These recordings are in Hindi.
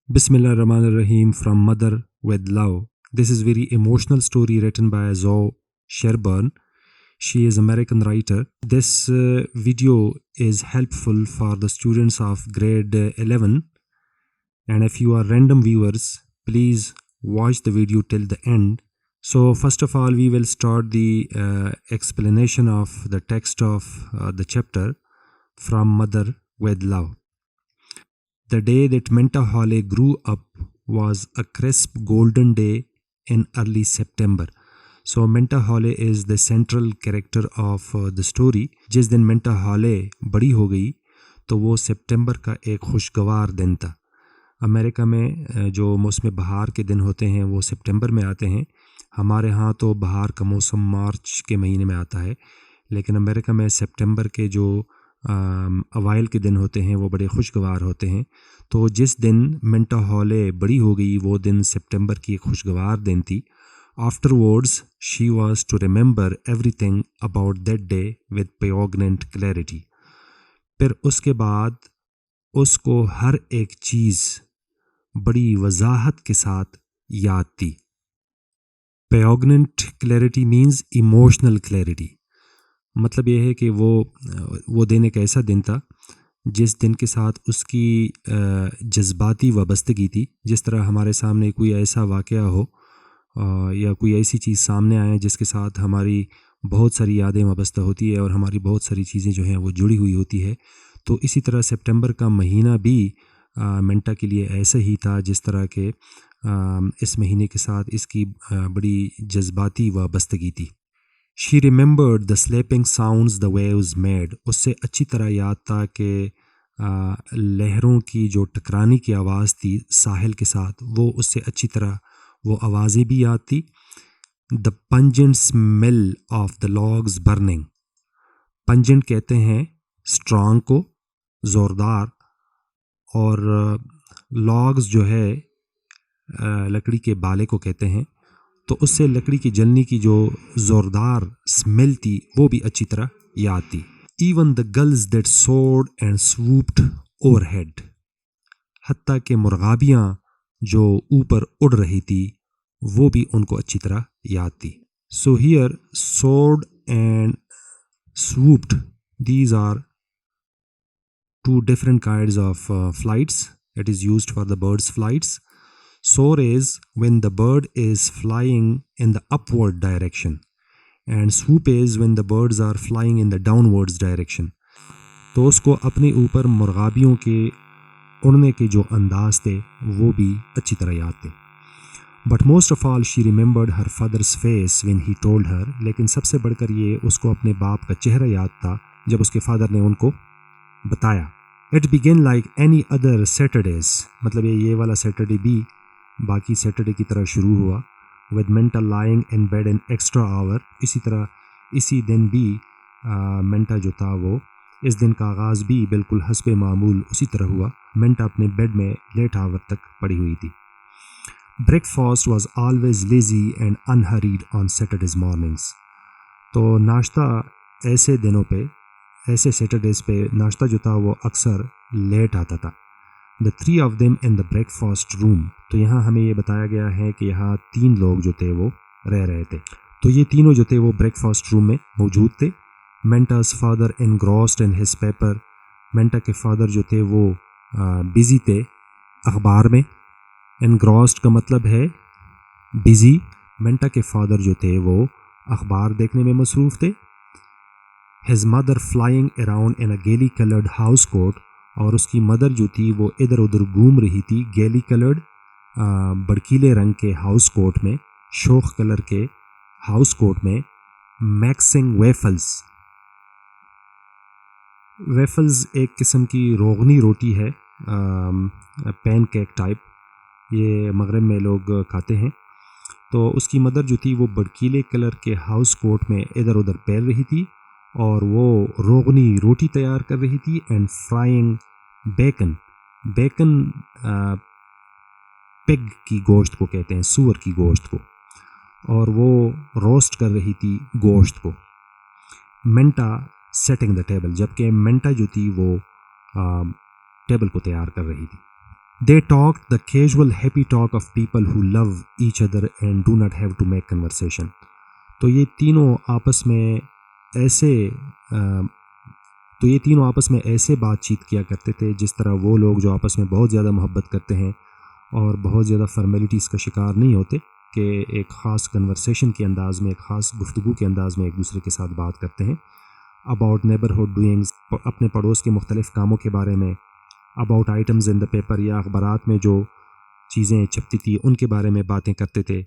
Bismillahirrahmanirrahim from Mother with Love. This is very emotional story written by Zoe Sherburne. She is American writer. This video is helpful for the students of grade 11, and if you are random viewers, please watch the video till the end. So first of all, we will start the explanation of the text of the chapter from Mother with Love. The day that Menta Hawley grew up was a crisp golden day in early September. So Menta Hawley is the central character of the story. जिस दिन Menta Hawley बड़ी हो गई तो वो सितंबर का एक खुशगवार दिन था. अमेरिका में जो मौसम बहार के दिन होते हैं वो सितंबर में आते हैं. हमारे यहाँ तो बहार का मौसम मार्च के महीने में आता है, लेकिन अमेरिका में सितंबर के जो अवाइल के दिन होते हैं वो बड़े खुशगवार होते हैं. तो जिस दिन मिंटा हॉले बड़ी हो गई वो दिन सितंबर की एक खुशगवार दिन थी. Afterwards she was to remember everything about that day with poignant clarity. फिर उसके बाद उसको हर एक चीज़ बड़ी वजाहत के साथ याद थी. पोइग्नेंट क्लैरिटी मीन्स इमोशनल क्लैरिटी. मतलब ये है कि वो दिन एक ऐसा दिन था जिस दिन के साथ उसकी जज्बाती वाबस्तगी थी. जिस तरह हमारे सामने कोई ऐसा वाक़या हो या कोई ऐसी चीज़ सामने आए जिसके साथ हमारी बहुत सारी यादें वाबस्ता होती है और हमारी बहुत सारी चीज़ें जो हैं वो जुड़ी हुई होती है. तो इसी तरह सितंबर का महीना भी मिंटा के लिए ऐसा ही था जिस तरह के इस महीने के साथ इसकी बड़ी जज्बाती वाबस्तगी थी. She remembered the slapping sounds the waves made. उससे अच्छी तरह याद था कि लहरों की जो टकराने की आवाज़ थी साहिल के साथ, वो उससे अच्छी तरह वो आवाज़ें भी याद थी. The pungent smell of the logs burning. Pungent कहते हैं strong को, ज़ोरदार, और logs जो है लकड़ी के बाले को कहते हैं. तो उससे लकड़ी की जलने की जो ज़ोरदार स्मेल थी वो भी अच्छी तरह याद थी. Even the gulls that soared and swooped overhead. हत्ता के मुर्गाबियाँ जो ऊपर उड़ रही थी वो भी उनको अच्छी तरह याद थी. So here soared and swooped, these are two different kinds of flights. It is used for the birds' flights. Soar is when the bird is flying in the upward direction, and swoop is when the birds are flying in the downwards direction. तो उसको अपने ऊपर मुर्गाबियों के उड़ने के जो अंदाज थे वो भी अच्छी तरह याद थे. But most of all she remembered her father's face when he told her. लेकिन सबसे बढ़कर ये उसको अपने बाप का चेहरा याद था जब उसके फादर ने उनको बताया. It began like any other Saturdays. मतलब ये वाला सैटरडे भी बाकी सैटरडे की तरह शुरू हुआ. With Manta lying in bed an extra our. इसी तरह इसी दिन भी मेंटा जो था वो इस दिन का आगाज़ भी बिल्कुल हस्बे मामूल उसी तरह हुआ. मेंटा अपने बेड में लेट आवर तक पड़ी हुई थी. Breakfast was always lazy and unhurried on Saturdays mornings. तो नाश्ता ऐसे दिनों पे, ऐसे सैटरडेज़ पे नाश्ता जो था वो अक्सर लेट आता था. The three of them in the breakfast room. तो यहाँ हमें ये बताया गया है कि यहाँ 3 लोग जो थे वो रह रहे थे. तो ये तीनों जो थे वो ब्रेकफास्ट रूम में मौजूद थे. Menta's father engrossed in his paper. Manta के फादर जो थे वो बिज़ी थे अखबार में. engrossed का मतलब है बिज़ी. मेंटा के फादर जो थे वो अखबार देखने में मसरूफ़ थे. His mother flying around in a gaily colored house coat. और उसकी मदर जो थी वो इधर उधर घूम रही थी गैली कलर्ड, बड़कीले रंग के हाउस कोट में, शोख कलर के हाउस कोट में. Maxing waffles. वेफल्स एक किस्म की रोगनी रोटी है, पैन केक टाइप. ये मगरब में लोग खाते हैं. तो उसकी मदर जो थी वो बड़कीले कलर के हाउस कोट में इधर उधर पैर रही थी और वो रोगनी रोटी तैयार कर रही थी. And frying bacon. Bacon pig की गोश्त को कहते हैं, सूअर की गोश्त को, और वो रोस्ट कर रही थी गोश्त को. Manta setting the table. जबकि मेंटा जो थी वो टेबल को तैयार कर रही थी. They talked the casual happy talk of people who love each other and do not have to make conversation. तो ये तीनों आपस में ऐसे बातचीत किया करते थे जिस तरह वो लोग जो आपस में बहुत ज़्यादा मोहब्बत करते हैं और बहुत ज़्यादा फॉर्मेलिटीज़ का शिकार नहीं होते कि एक ख़ास कन्वर्सेशन के अंदाज़ में, एक ख़ास गुफ्तगू के अंदाज़ में एक दूसरे के साथ बात करते हैं. अबाउट नेबरहुड डूइंग्स, अपने पड़ोस के मुख्तलिफ़ कामों के बारे में. About items in the paper, या अखबारात में जो चीज़ें छपती थी उनके बारे में बातें करते थे.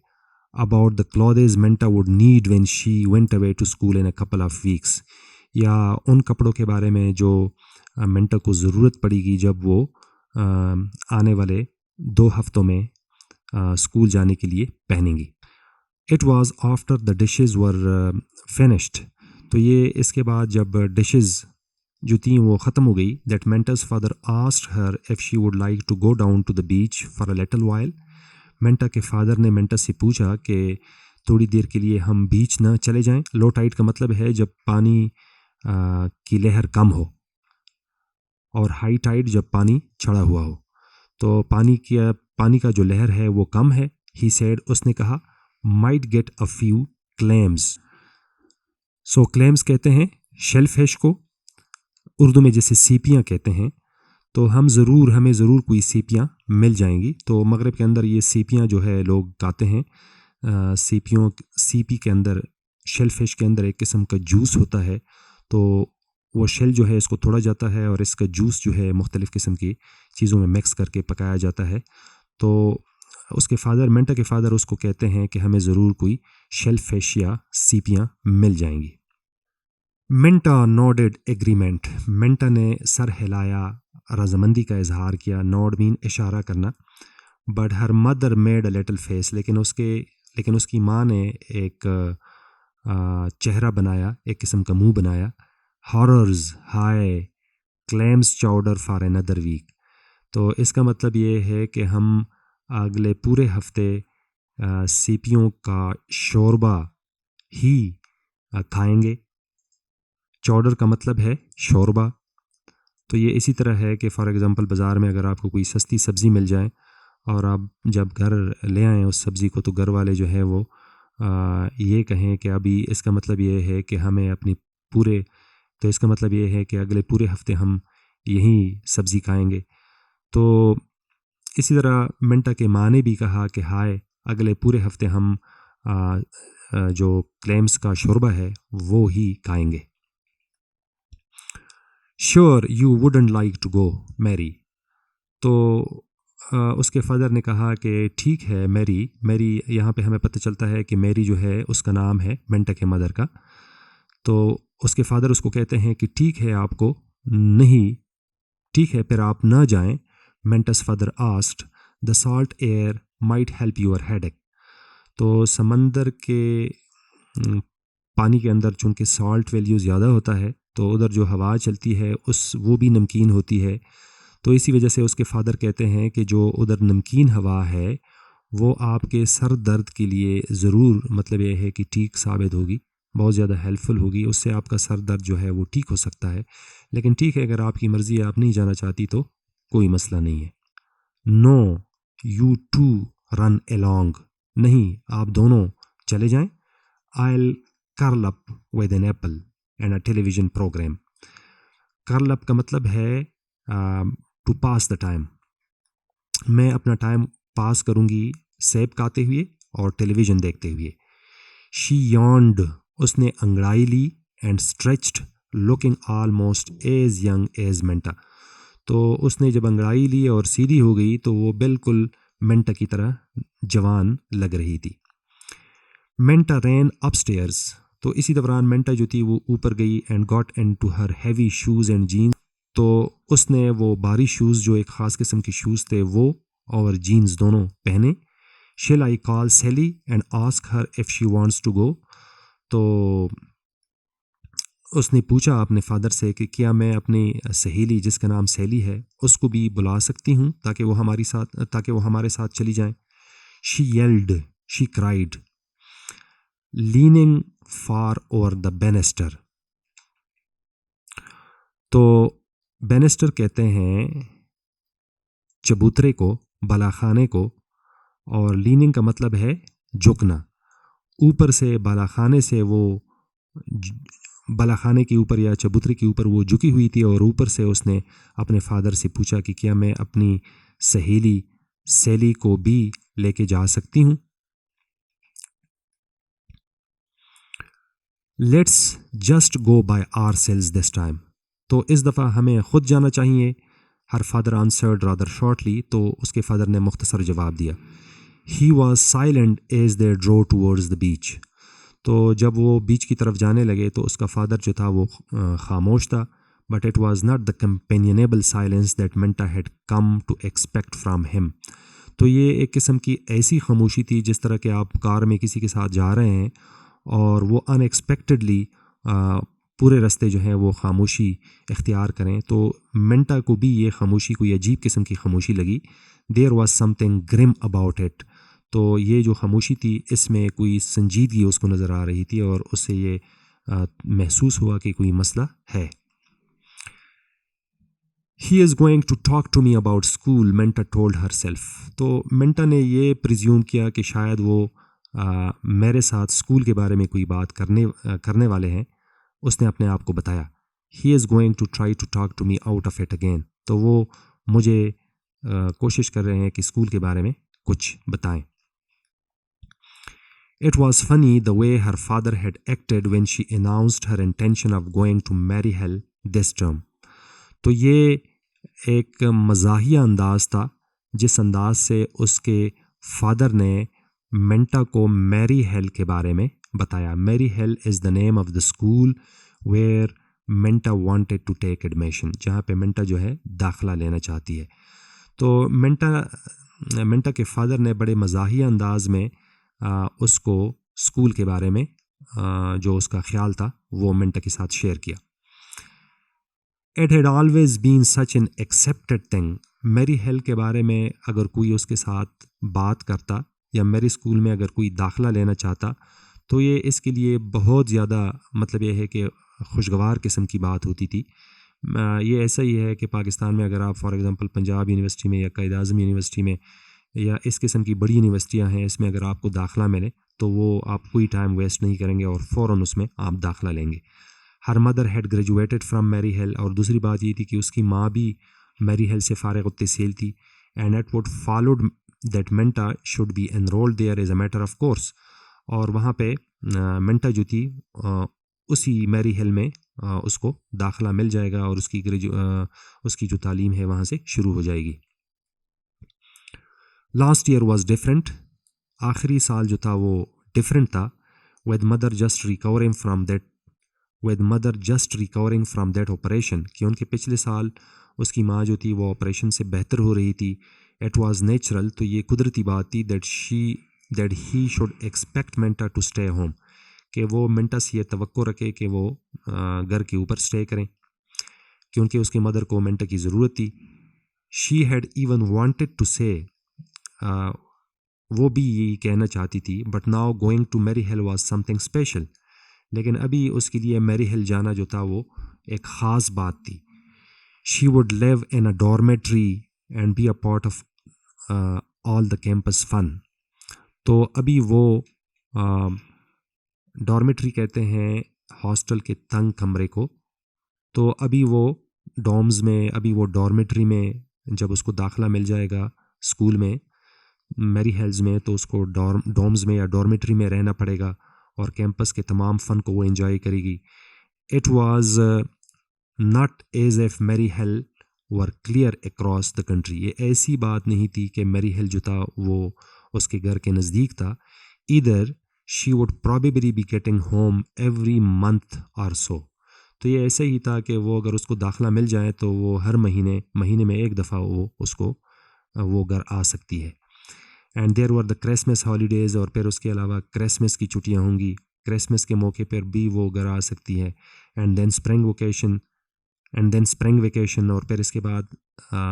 About the clothes Menta would need when she went away to school in a couple of weeks, या उन कपड़ों के बारे में जो मेंटा को ज़रूरत पड़ेगी जब वो आने वाले 2 हफ्तों में स्कूल जाने के लिए पहनेंगी. It was after the dishes were finished. तो ये इसके बाद जब डिशेज़ जो थी वो ख़त्म हो गई. That Minta's father asked her if she would like to go down to the beach for a little while. Minta के फादर ने मेंटा से पूछा कि थोड़ी देर के लिए हम बीच ना चले जाएं. लो टाइड का मतलब है जब पानी की लहर कम हो, और हाई टाइड जब पानी चढ़ा हुआ हो. तो पानी का जो लहर है वो कम है. ही सेड, उसने कहा, might get a few claims. So claims कहते हैं शेल फिश को, उर्दू में जैसे सीपियाँ कहते हैं. तो हमें ज़रूर कोई सीपियाँ मिल जाएंगी. तो मगरब के अंदर ये सीपियाँ जो है लोग खाते हैं. सीपी के अंदर, शेल फिश के अंदर एक किस्म का जूस होता है. तो वो शेल जो है इसको तोड़ा जाता है और इसका जूस जो है मुख्तलिफ़ किस्म की चीज़ों में मिक्स करके पकाया जाता है. तो उसके फादर, मेंटा के फादर, उसको कहते हैं कि हमें ज़रूर कोई शेल फिश या सीपियाँ मिल जाएंगी. Manta nodded agreement. मेंटा ने सर हिलाया, रजामंदी का इजहार किया. नोड मीन इशारा करना. But her mother made a little face. लेकिन उसकी माँ ने एक चेहरा बनाया, एक किस्म का मुंह बनाया. Horrors, hi, clams chowder for another week. तो इसका मतलब ये है कि हम अगले पूरे हफ्ते सीपियों का शोरबा ही खाएंगे. चाउडर का मतलब है शोरबा. तो ये इसी तरह है कि फ़ॉर एग्ज़ाम्पल बाज़ार में अगर आपको कोई सस्ती सब्ज़ी मिल जाए और आप जब घर ले आएँ उस सब्ज़ी को, तो घर वाले जो है वो ये कहें कि अभी इसका मतलब ये है कि हमें तो इसका मतलब ये है कि अगले पूरे हफ्ते हम यही सब्ज़ी खाएंगे. तो इसी तरह मेंटा के माँ ने भी कहा कि हाय, अगले पूरे हफ्ते हम जो क्लेम्स का शोरबा है वो ही खाएंगे. Sure you wouldn't like to go Mary. तो उसके फादर ने कहा कि ठीक है मैरी, यहाँ पे हमें पता चलता है कि मैरी जो है उसका नाम है मेंटा के मदर का. तो उसके फादर उसको कहते हैं कि ठीक है, आपको नहीं, ठीक है फिर आप ना जाएं. Minta's father asked, the salt air might help your headache. तो समंदर के पानी के अंदर चूँकि सॉल्ट वैल्यू ज़्यादा होता है, तो उधर जो हवा चलती है वो भी नमकीन होती है. तो इसी वजह से उसके फादर कहते हैं कि जो उधर नमकीन हवा है वो आपके सर दर्द के लिए ज़रूर, मतलब ये है कि ठीक साबित होगी, बहुत ज़्यादा हेल्पफुल होगी. उससे आपका सर दर्द जो है वो ठीक हो सकता है. लेकिन ठीक है, अगर आपकी मर्ज़ी है, आप नहीं जाना चाहती, तो कोई मसला नहीं है. No you two run along. नहीं, आप दोनों चले जाएं. I'll curl up with an apple and a television program. curl up का मतलब है to pass the time. मैं अपना टाइम पास करूँगी सेब खाते हुए और टेलीविज़न देखते हुए. She yawned. उसने अंगड़ाई ली. and stretched, looking almost as young as Menta. तो उसने जब अंगड़ाई ली और सीधी हो गई तो वो बिल्कुल मेंटा की तरह जवान लग रही थी. Menta ran upstairs. तो इसी दौरान मेंटा जो थी वो ऊपर गई and got into her heavy shoes and jeans. तो उसने वो भारी शूज़, जो एक ख़ास किस्म के शूज़ थे, वो और जीन्स दोनों पहने. Shall I call Sally and ask her if she wants to go. तो उसने पूछा अपने फादर से कि क्या मैं अपनी सहेली, जिसका नाम सेली है, उसको भी बुला सकती हूँ ताकि वो हमारे साथ चली जाएं. She yelled, she cried, leaning far over the banister. तो बेनिस्टर कहते हैं चबूतरे को, बालाखाने को, और लीनिंग का मतलब है झुकना। ऊपर से बालाखाने से वो बालाखाने के ऊपर या चबूतरे के ऊपर वो झुकी हुई थी और ऊपर से उसने अपने फादर से पूछा कि क्या मैं अपनी सहेली सेली को भी लेके जा सकती हूँ। Let's just go by ourselves this time. तो इस दफ़ा हमें खुद जाना चाहिए। Her father answered rather shortly. तो उसके फादर ने मुख्तसर जवाब दिया। He was silent as they drew towards the beach. तो जब वो बीच की तरफ जाने लगे तो उसका फादर जो था वो खामोश था। But it was not the companionable silence that Minta had come to expect from him. तो ये एक किस्म की ऐसी खामोशी थी जिस तरह के आप कार में किसी के साथ जा रहे हैं और वो अनएक्सपेक्टेडली पूरे रास्ते जो है वो खामोशी इख्तियार करें। तो मेंटा को भी ये खामोशी कोई अजीब किस्म की खामोशी लगी। There was something grim about it. तो ये जो खामोशी थी इसमें कोई संजीदगी उसको नज़र आ रही थी और उससे ये महसूस हुआ कि कोई मसला है। He is going to talk to me about school, Menta told herself. तो मेंटा ने ये प्रिज्यूम किया कि शायद वो मेरे साथ स्कूल के बारे में कोई बात करने वाले हैं। उसने अपने आप को बताया। He is going to try to talk to me out of it again. तो वो मुझे कोशिश कर रहे हैं कि स्कूल के बारे में कुछ बताएं। It was funny the way her father had acted when she announced her intention of going to Maryhill this term. तो ये एक मज़ाहिया अंदाज था जिस अंदाज से उसके फादर ने मेंटा को मैरी हिल के बारे में बताया। Mary Hill is the name of the school where Menta wanted to take admission, जहाँ पे मेंटा जो है दाखिला लेना चाहती है। तो मेंटा के फादर ने बड़े मज़ाहिया अंदाज में उसको स्कूल के बारे में जो उसका ख्याल था वो मेंटा के साथ शेयर किया। It had always been such an accepted thing. Mary Hill के बारे में अगर कोई उसके साथ बात करता या मेरी स्कूल में अगर कोई दाखिला लेना चाहता तो ये इसके लिए बहुत ज़्यादा मतलब ये है कि खुशगवार किस्म की बात होती थी। ये ऐसा ही है कि पाकिस्तान में अगर आप फॉर एग्ज़ाम्पल पंजाब यूनिवर्सिटी में या कायद आज़म यूनिवर्सिटी में या इस किस्म की बड़ी यूनिवर्सिटियां हैं, इसमें अगर आपको दाखिला मिले तो वो आप कोई टाइम वेस्ट नहीं करेंगे और फ़ौरन उसमें आप दाखिला लेंगे। Her mother had graduated from Mary Hill. और दूसरी बात ये थी कि उसकी माँ भी मैरी हिल से फ़ारिग़ तहसील थी। And it would followed that Menta should be enrolled there as a matter of course. और वहाँ पे मेंटा जो थी उसी मैरी हिल में उसको दाखिला मिल जाएगा और उसकी जो तालीम है वहाँ से शुरू हो जाएगी। Last year was different. आखिरी साल जो था वो डिफरेंट था। With mother just recovering from that operation, कि उनके पिछले साल उसकी माँ जो थी वो ऑपरेशन से बेहतर हो रही थी। इट वॉज नेचुरल, तो ये कुदरती बात थी that he should expect Menta to stay home, कि वो मेंटा से ये तवक्को रखे कि वो घर के ऊपर स्टे करें क्योंकि उसकी मदर को मेंटा की ज़रूरत थी। She had even wanted to say, वो भी यही कहना चाहती थी, but now going to Mary Hill was something special. लेकिन अभी उसके लिए मैरी हिल जाना जो था वो एक ख़ास बात थी। She would live in a dormitory and be a part of all the campus fun. तो अभी वो डॉर्मेट्री कहते हैं हॉस्टल के तंग कमरे को। तो अभी वो डॉर्मेट्री में जब उसको दाखिला मिल जाएगा स्कूल में मैरी हिल्स में, तो उसको डॉर्म्स में या डॉर्मेट्री में रहना पड़ेगा और कैंपस के तमाम फ़न को वो एंजॉय करेगी। It was not as if Mary Hill were clear across the country. ये ऐसी बात नहीं थी कि मैरी हिल जो था वो उसके घर के नज़दीक था। Either she would probably be getting home every month और सो। तो ये ऐसा ही था कि वो अगर उसको दाखिला मिल जाए तो वो हर महीने में एक दफ़ा वो घर आ सकती है। And there were the Christmas holidays, और फिर उसके अलावा क्रिसमस की छुट्टियां होंगी। क्रिसमस के मौके पर भी वो घर आ सकती है। एंड देन स्प्रिंग वेकेशन, और फिर इसके बाद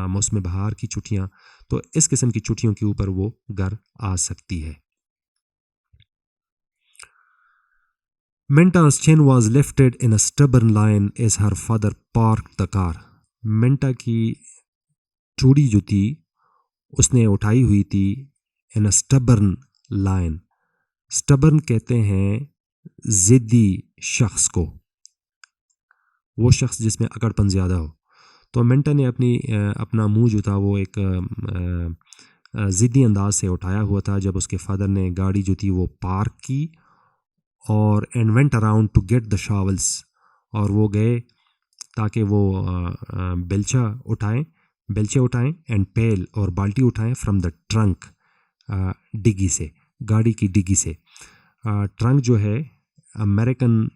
मौसम बहार की छुट्टियां। तो इस किस्म की छुट्टियों के ऊपर वो घर आ सकती है। Menta's chin was lifted in a stubborn line as her father parked the car. Manta की चूड़ी जो थी उसने उठाई हुई थी इन अ स्टबर्न लायन। स्टबर्न कहते हैं ज़िद्दी शख्स को, वो शख्स जिसमें अकड़पन ज़्यादा हो। तो मिंटा ने अपना मुंह जो था वो एक ज़िद्दी अंदाज से उठाया हुआ था जब उसके फादर ने गाड़ी जो थी वो पार्क की और and went around to get the shovels, और वो गए ताकि वो बेलचे उठाएं एंड पेल और बाल्टी उठाएं फ्रॉम द ट्रंक, डिग्गी से, गाड़ी की डिग्गी से। ट्रंक जो है अमेरिकन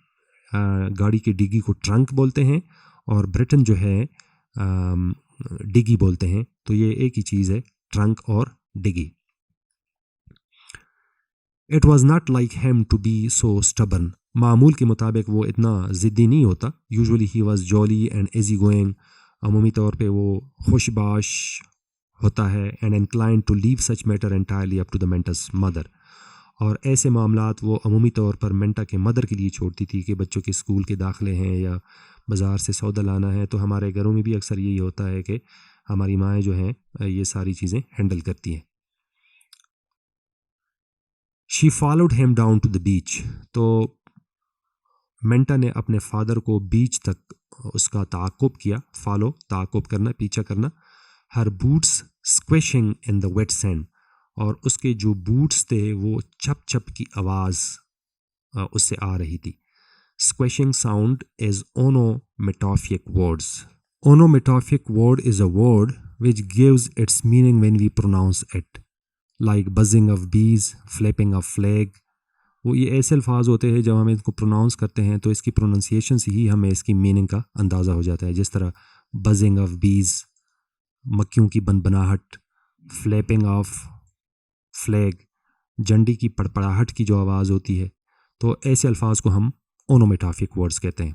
गाड़ी की डिग्गी को ट्रंक बोलते हैं और ब्रिटेन जो है डिग्गी बोलते हैं, तो ये एक ही चीज़ है, ट्रंक और डिग्गी। It was not like him to be so stubborn, मामूल के मुताबिक वो इतना ज़िद्दी नहीं होता। Usually he was jolly and easy going, अमूमी तौर पे वो खुशबाश होता है, and inclined to leave such matter entirely up to the Minta's mother, और ऐसे मामलात वो अमूमी तौर पर मेंटा के मदर के लिए छोड़ती थी कि बच्चों के स्कूल के दाखिले हैं या बाज़ार से सौदा लाना है। तो हमारे घरों में भी अक्सर यही होता है कि हमारी माएँ जो हैं ये सारी चीज़ें हैंडल करती हैं। She followed him down to the beach, तो मेंटा ने अपने फादर को बीच तक उसका ताक़ुब किया। फॉलो ताक़ुब करना, पीछा करना। Her boots squishing in the wet sand, और उसके जो बूट्स थे वो छप छप की आवाज़ उससे आ रही थी। Squishing sound is onomatopoeic words. Onomatopoeic word is a word which gives its meaning when we pronounce it, like buzzing of bees, flapping of flag। वो ये ऐसे अल्फाज होते हैं जब हम इनको प्रोनाउंस करते हैं तो इसकी प्रोनाउंसिएशन से ही हमें इसकी मीनिंग का अंदाज़ा हो जाता है। जिस तरह बजिंग ऑफ बीज, मक्खियों की बनबनाहट, फ्लैपिंग ऑफ फ्लैग, झंडी की पड़पड़ाहट की जो आवाज़ होती है, तो ऐसे अल्फाज को हम ओनोमेटोफिक वर्ड्स कहते हैं।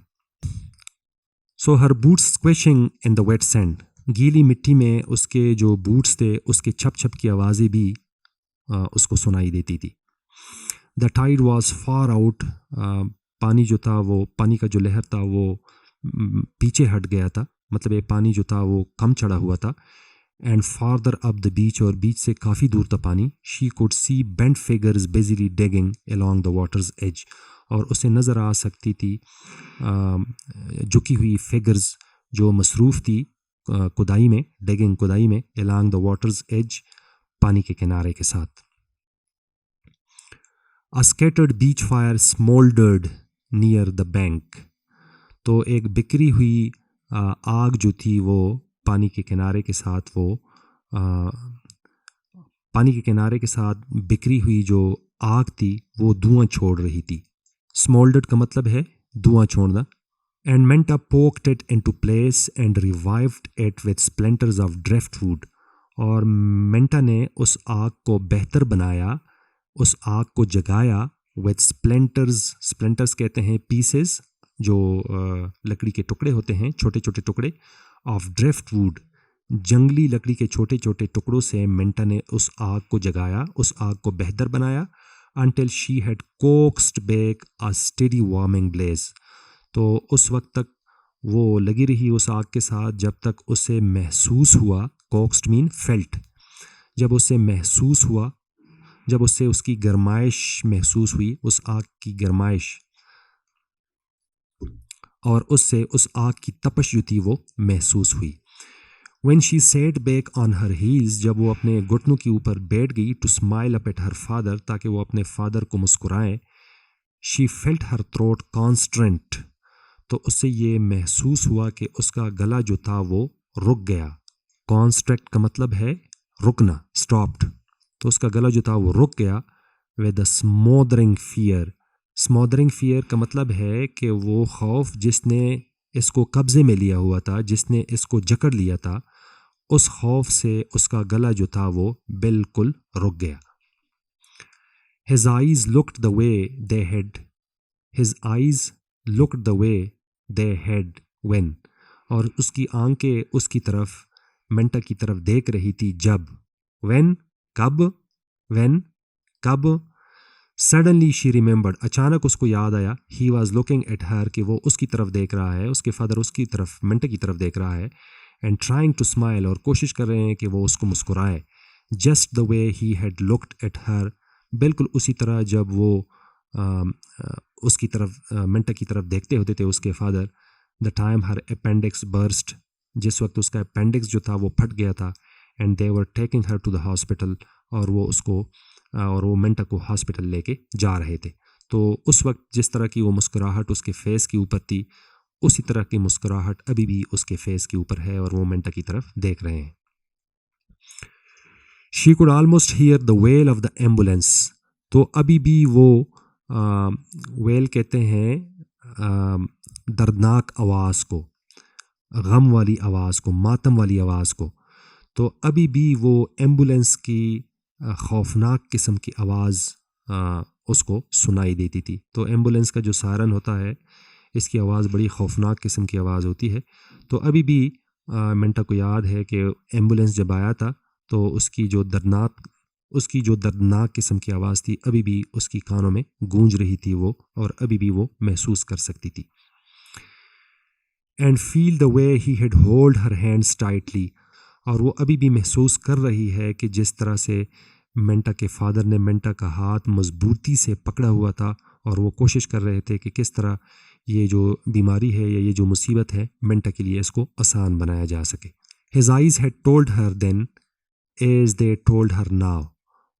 So her boots squishing in the wet sand, गीली मिट्टी में उसके जो बूट्स थे उसके छप छप की आवाज़ें भी उसको सुनाई देती थी। The tide was far out, पानी जो था वो, पानी का जो लहर था वो पीछे हट गया था, मतलब ये पानी जो था वो कम चढ़ा हुआ था। And farther up the beach, और बीच से काफ़ी दूर था पानी। She could see bent figures busily digging along the water's edge, और उसे नज़र आ सकती थी झुकी हुई फिगर्स जो मसरूफ़ थी खुदाई में, डिगिंग खुदाई में, अलोंग द वाटर्स एज, पानी के किनारे के साथ। A scattered beach fire smoldered near the bank, तो एक बिखरी हुई आग जो थी वो पानी के किनारे के साथ, वो पानी के किनारे के साथ बिखरी हुई जो आग थी वो धुआं छोड़ रही थी। स्मोल्डर्ड का मतलब है धुआं छोड़ना। And Manta poked it into place and revived it with splinters of driftwood, और मेंटा ने उस आग को बेहतर बनाया, उस आग को जगाया विद स्प्लिंटर्स। स्प्लिंटर्स कहते हैं पीसेस, जो लकड़ी के टुकड़े होते हैं, छोटे छोटे टुकड़े, ऑफ ड्रिफ्टवुड, जंगली लकड़ी के छोटे छोटे टुकड़ों से मेंटा ने उस आग को जगाया, उस आग को बेहतर बनाया। until she had coaxed back a steady warming blaze, तो उस वक्त तक वो लगी रही उस आग के साथ जब तक उसे महसूस हुआ, coaxed मीन felt, जब उसे महसूस हुआ, जब उससे उसकी गरमाइश महसूस हुई, उस आग की गरमाइश, और उससे उस आग की तपश जो थी वो महसूस हुई। When she sat back on her heels, जब वो अपने घुटनों के ऊपर बैठ गई, to smile up at her father, ताकि वो अपने फादर को मुस्कुराए, she felt her throat constrained, तो उससे ये महसूस हुआ कि उसका गला जो था वो रुक गया। constrict का मतलब है रुकना, stopped, तो उसका गला जो था वो रुक गया। with a smothering fear, smothering fear का मतलब है कि वो खौफ जिसने इसको कब्जे में लिया हुआ था, जिसने इसको जकड़ लिया था, उस खौफ से उसका गला जो था वो बिल्कुल रुक गया। His eyes looked the way they had, his eyes looked the way they had when, और उसकी आंखें उसकी तरफ, मेंटा की तरफ देख रही थी जब, when कब, when कब, suddenly she remembered, अचानक उसको याद आया, he was looking at her, कि वो उसकी तरफ देख रहा है, उसके फादर उसकी तरफ, मेंटा की तरफ देख रहा है, and trying to smile, और कोशिश कर रहे हैं कि वो उसको मुस्कुराए। Just the way he had looked at हर, बिल्कुल उसी तरह जब वो उसकी तरफ मिंटा की तरफ देखते होते थे उसके father. The time her appendix burst, जिस वक्त उसका अपेंडिक्स जो था वो फट गया था। And they were taking her to the hospital, और वो मिंटा को हॉस्पिटल लेके जा रहे थे। तो उस वक्त जिस तरह की वो मुस्कुराहट उसके फेस के ऊपर थी, उसी तरह की मुस्कुराहट अभी भी उसके फेस के ऊपर है, और वो मिंटा की तरफ देख रहे हैं। She could almost here the well of the ambulance, तो अभी भी वो वेल कहते हैं दर्दनाक आवाज़ को, गम वाली आवाज़ को, मातम वाली आवाज़ को। तो अभी भी वो एम्बुलेंस की खौफनाक किस्म की आवाज़ उसको सुनाई देती थी। तो एम्बुलेंस का जो सायरन होता है, इसकी आवाज़ बड़ी खौफनाक किस्म की आवाज़ होती है। तो अभी भी मिंटा को याद है कि एम्बुलेंस जब आया था तो उसकी जो दर्दनाक किस्म की आवाज़ थी, अभी भी उसकी कानों में गूंज रही थी वो, और अभी भी वो महसूस कर सकती थी। And feel the way he had hold her hands tightly, और वो अभी भी महसूस कर रही है कि जिस तरह से मिंटा के फादर ने मिंटा का हाथ मजबूती से पकड़ा हुआ था, और वो कोशिश कर रहे थे कि किस तरह ये जो बीमारी है या ये जो मुसीबत है मिंटा के लिए, इसको आसान बनाया जा सके। His eyes had told her then as they told her now,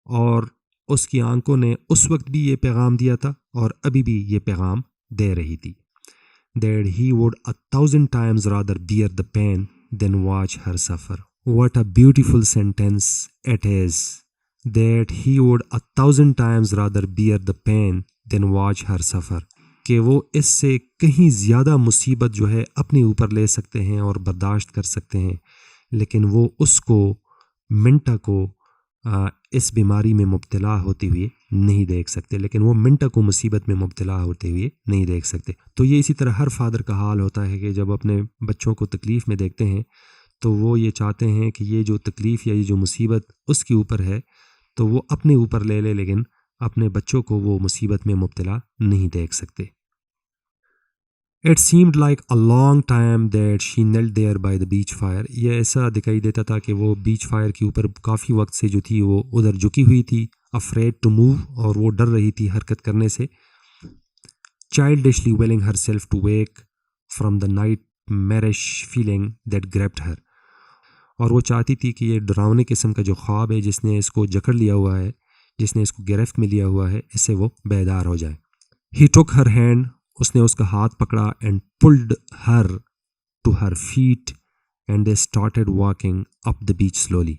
और उसकी आंखों ने उस वक्त भी ये पैगाम दिया था और अभी भी ये पैगाम दे रही थी। That he would 1,000 times rather bear the pain than watch her suffer. What a beautiful sentence it is. That he would 1,000 times rather bear the pain than watch her suffer. कि वो इससे कहीं ज़्यादा मुसीबत जो है अपने ऊपर ले सकते हैं और बर्दाश्त कर सकते हैं, लेकिन वो उसको, मिंटा को इस बीमारी में मुब्तला होते हुए नहीं देख सकते, लेकिन वो मिंटा को मुसीबत में मुब्तला होते हुए नहीं देख सकते। तो ये इसी तरह हर फादर का हाल होता है कि जब अपने बच्चों को तकलीफ़ में देखते हैं तो वो ये चाहते हैं कि ये जो तकलीफ़ या ये जो मुसीबत उसके ऊपर है तो वो अपने ऊपर ले ले, लेकिन अपने बच्चों को वो मुसीबत में मुब्तला नहीं देख सकते। It seemed like a long time that she knelt there by the beach fire. ये ऐसा दिखाई देता था कि वो बीच फायर के ऊपर काफ़ी वक्त से जो थी वो उधर झुकी हुई थी, afraid to move, और वो डर रही थी हरकत करने से। Childishly willing herself to wake from the nightmarish feeling that grabbed her. और वो चाहती थी कि ये डरावने किस्म का जो ख्वाब है जिसने इसको जकड़ लिया हुआ है, जिसने इसको गिरफ्त में लिया हुआ है, इससे वो बेदार हो जाए। He took her hand, उसने उसका हाथ पकड़ा, and pulled her to her feet and they started walking up the beach slowly.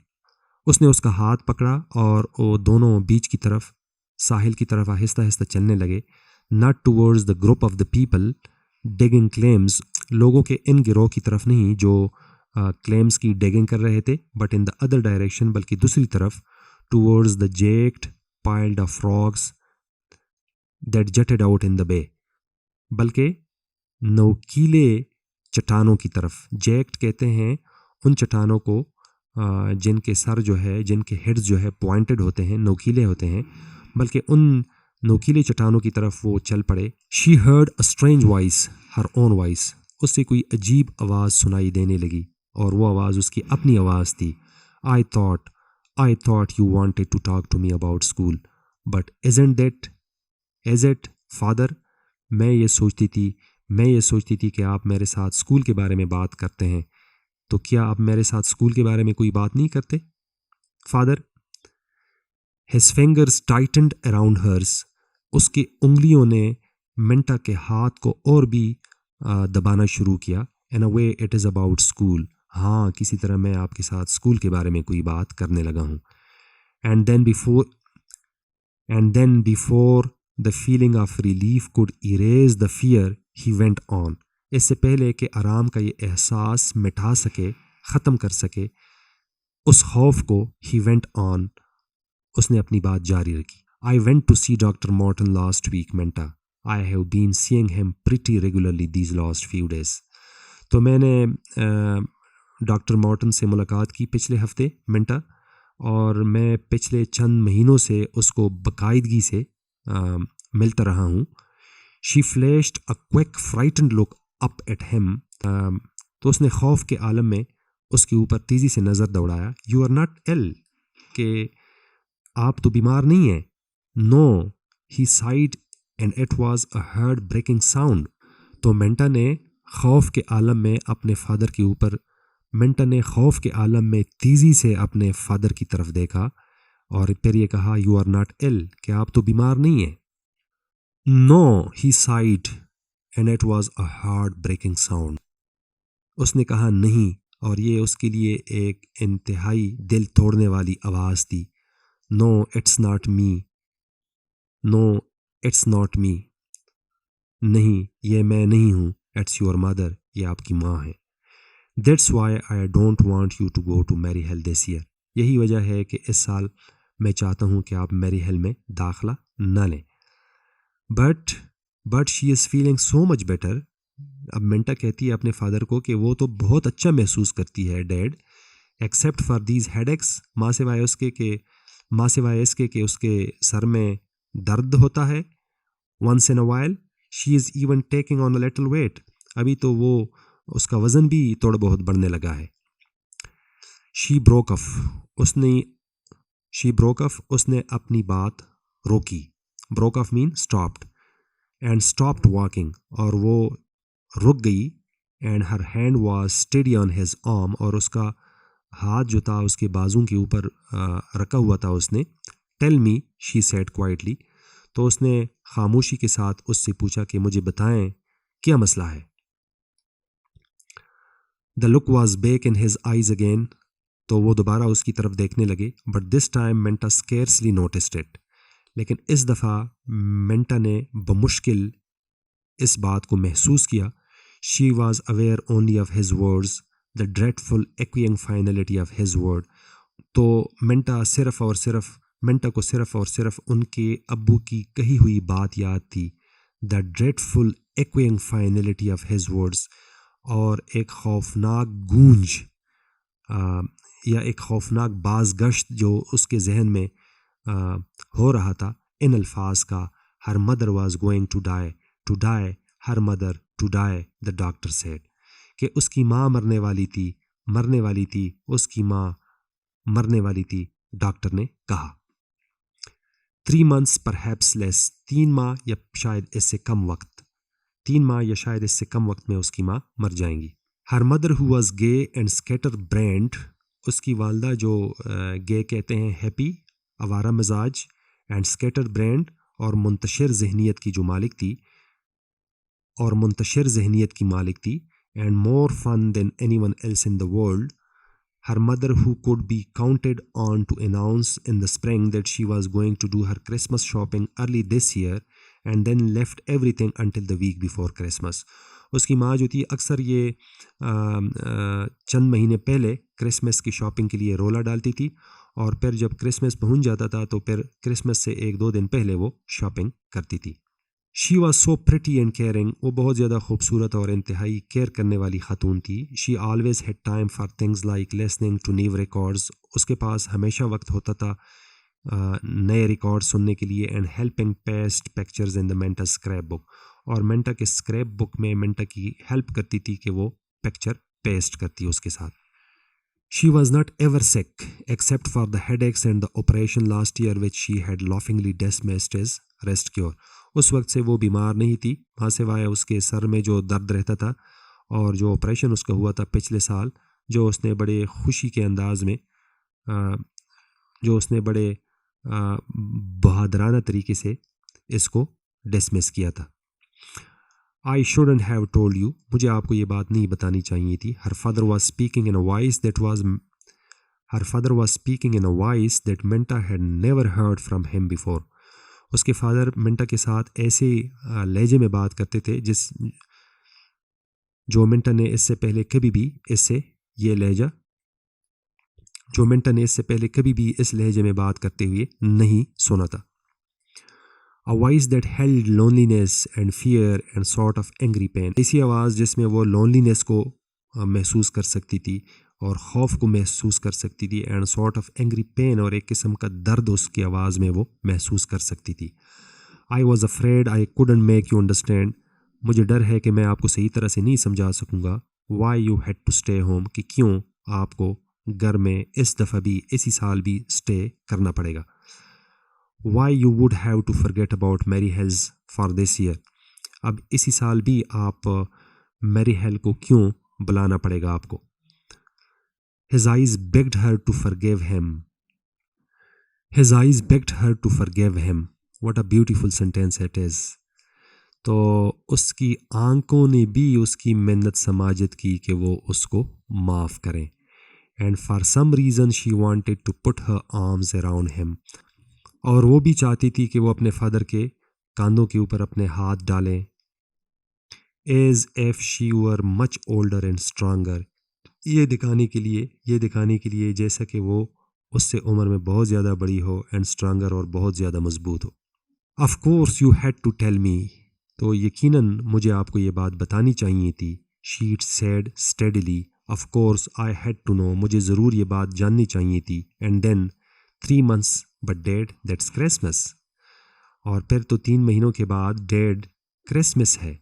उसने उसका हाथ पकड़ा और वो दोनों बीच की तरफ, साहिल की तरफ आहिस्ता आहिस्ता चलने लगे। Not towards the group of the people digging claims, लोगों के इन गिरोह की तरफ नहीं जो क्लेम्स की डिगिंग कर रहे थे, but in the other direction, बल्कि दूसरी तरफ, towards the jagged piled of rocks that jutted out in the bay, बल्कि नोकीले चट्टानों की तरफ। जैक्ट कहते हैं उन चट्टानों को जिनके सर जो है, जिनके हेड्स जो है पॉइंटेड होते हैं, नोकीले होते हैं, बल्कि उन नोकीले चट्टानों की तरफ वो चल पड़े। She heard a strange voice, her own voice, उससे कोई अजीब आवाज़ सुनाई देने लगी, और वो आवाज़ उसकी अपनी आवाज़ थी। I thought you wanted to talk to me about school, but isn't that is it father? मैं ये सोचती थी कि आप मेरे साथ स्कूल के बारे में बात करते हैं, तो क्या आप मेरे साथ स्कूल के बारे में कोई बात नहीं करते father? His fingers tightened around hers, उसकी उंगलियों ने मिंटा के हाथ को और भी दबाना शुरू किया। In a way it is about school, हाँ किसी तरह मैं आपके साथ स्कूल के बारे में कोई बात करने लगा हूँ। And then before the feeling of relief could erase the fear he went on, इससे पहले कि आराम का ये एहसास मिटा सके, ख़त्म कर सके उस खौफ को, ही वेंट ऑन, उसने अपनी बात जारी रखी। I went to see doctor Morton last week Minta, I have been seeing him pretty regularly these last few days. तो मैंने डॉक्टर मॉर्टन से मुलाकात की पिछले हफ्ते मिंटा, और मैं पिछले चंद महीनों से उसको बाकायदगी से मिलता रहा हूँ। She flashed a quick frightened look up at him, तो उसने खौफ के आलम में उसके ऊपर तेज़ी से नज़र दौड़ाया। यू आर नॉट इल, कि आप तो बीमार नहीं हैं। No, he said and it was a heart breaking sound. तो मेंटा ने खौफ के आलम में अपने फादर के ऊपर मेंटा ने खौफ के आलम में तेज़ी से अपने फादर की तरफ देखा और फिर ये कहा, यू आर नॉट इल, कि आप तो बीमार नहीं हैं। No, he said and it was a heart breaking sound. उसने कहा नहीं, और ये उसके लिए एक इंतहाई दिल तोड़ने वाली आवाज़ थी। No it's not me, no it's not me, नहीं ये मैं नहीं हूँ, इट्स योर मदर, ये आपकी माँ है। That's why I don't want you to go to Mary Hill this year. यही वजह है कि इस साल मैं चाहता हूँ कि आप मैरी हेल में दाखला न लें। But she is feeling so much better. अब मेंटा कहती है अपने फादर को कि वो तो बहुत अच्छा महसूस करती है dad, except for these headaches, माँ सिवाय इसके कि उसके सर में दर्द होता है। Once in a while she is even taking on a little weight. अभी तो वो उसका वज़न भी थोड़ा बहुत बढ़ने लगा है। शी ब्रोक ऑफ, उसने अपनी बात रोकी। Broke of mean stopped, and stopped walking, और वो रुक गई। And her hand was steady on his arm, और उसका हाथ जो था उसके बाजू के ऊपर रखा हुआ था उसने। Tell me, she said quietly. तो उसने खामोशी के साथ उससे पूछा कि मुझे बताएं क्या मसला है। The look was back in his eyes again. तो वो दोबारा उसकी तरफ देखने लगे। But this time Menta scarcely noticed it. लेकिन इस दफ़ा मेंटा ने बमुश्किल इस बात को महसूस किया। She was aware only of his words, the dreadful echoing finality of his word. तो मेंटा को सिर्फ और सिर्फ उनके अब्बू की कही हुई बात याद थी, the dreadful echoing finality of his words, और एक खौफनाक गूंज या एक खौफनाक बाज़गश्त जो उसके जहन में हो रहा था इन अल्फाज का, her mother was going to die, her mother to die, the doctor said, कि उसकी माँ मरने वाली थी, उसकी माँ मरने वाली थी, डॉक्टर ने कहा। 3 months परहैप्स लेस, 3 माह या शायद इससे कम वक्त में उसकी माँ मर जाएंगी। Her mother who was gay and scatterbrained, उसकी वालदा जो गे कहते हैं हैप्पी, आवारा मिजाज, एंड स्कैटर ब्रांड, और मुंतशिर जहनीत की मालिक थी, and more fun than anyone else in the world. Her mother, who could be counted on to announce in the spring that she was going to do her Christmas shopping early this year and then left everything until the week before Christmas. उसकी माँ जो थी अक्सर ये चंद महीने पहले क्रिसमस की शॉपिंग के लिए रोला डालती थी, और फिर जब क्रिसमस पहुंच जाता था तो फिर क्रिसमस से 1-2 दिन पहले वो शॉपिंग करती थी। She was so pretty and caring, वो बहुत ज़्यादा खूबसूरत और इंतहाई केयर करने वाली खातून थी। She always had time for things like listening to new records, उसके पास हमेशा वक्त होता था नए रिकॉर्ड सुनने के लिए, and helping paste pictures in the Manta scrap book, और मेंटा के स्क्रैप बुक में मेंटा की हेल्प करती थी कि वो पिक्चर पेस्ट करती उसके साथ। She was not ever sick except for the headaches and the operation last year which she had laughingly dismissed as rest cure. उस वक्त से वो बीमार नहीं थी, वहाँ सिवाय उसके सर में जो दर्द रहता था, और जो ऑपरेशन उसका हुआ था पिछले साल, जो उसने बड़े खुशी के अंदाज में बड़े बहादराना तरीके से इसको डिसमिस किया था। I shouldn't have told you, मुझे आपको ये बात नहीं बतानी चाहिए थी। Her father was speaking in a voice that Menta had never heard from him before. उसके फादर मेंटा के साथ ऐसे लहजे में बात करते थे जो मेंटा ने इससे पहले कभी भी इस लहजे में बात करते हुए नहीं सुना था। A voice that held loneliness and fear and sort of angry pain, ऐसी आवाज़ जिसमें वो loneliness को महसूस कर सकती थी और खौफ को महसूस कर सकती थी, and sort of angry pain, और एक किस्म का दर्द उसकी आवाज़ में वो महसूस कर सकती थी। I was afraid I couldn't make you understand, मुझे डर है कि मैं आपको सही तरह से नहीं समझा सकूंगा। Why you had to stay home, कि क्यों आपको घर में इस दफ़ा भी इसी साल भी स्टे करना पड़ेगा। Why you would have to forget about Mary Hells for this year? अब इसी साल भी आप मैरी हेल को क्यों बुलाना पड़ेगा आपको? His eyes begged her to forgive him. His eyes begged her to forgive him. What a beautiful sentence it is. तो उसकी आंखों ने भी उसकी मिन्नत समाजत की कि वो उसको माफ़ करें। And for some reason she wanted to put her arms around him. और वो भी चाहती थी कि वो अपने फादर के कांधों के ऊपर अपने हाथ डालें। As if she were much older and stronger. ये दिखाने के लिए जैसा कि वो उससे उम्र में बहुत ज़्यादा बड़ी हो एंड स्ट्रांगर और बहुत ज़्यादा मजबूत हो। Of course you had to tell me. तो यकीनन मुझे आपको ये बात बतानी चाहिए थी। She said steadily. Of course I had to know. मुझे ज़रूर ये बात जाननी चाहिए थी। And then 3 months but Dad that's Christmas. और फिर तो 3 महीनों के बाद डैड क्रिसमस है।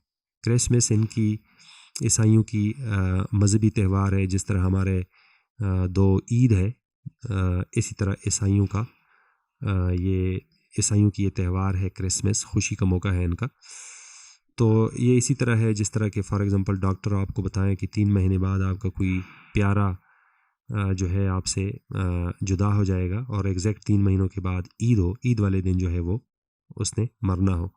क्रिसमस इनकी ईसाइयों की मज़हबी त्यौहार है। जिस तरह हमारे 2 ईद है, इसी तरह ईसाइयों की ये त्यौहार है क्रिसमस, खुशी का मौका है इनका। तो ये इसी तरह है जिस तरह के फॉर एग्ज़ाम्पल डॉक्टर आपको बताएं कि 3 महीने बाद आपका कोई प्यारा जो है आपसे जुदा हो जाएगा और एग्जैक्ट 3 महीनों के बाद ईद हो, ईद वाले दिन जो है वो उसने मरना हो।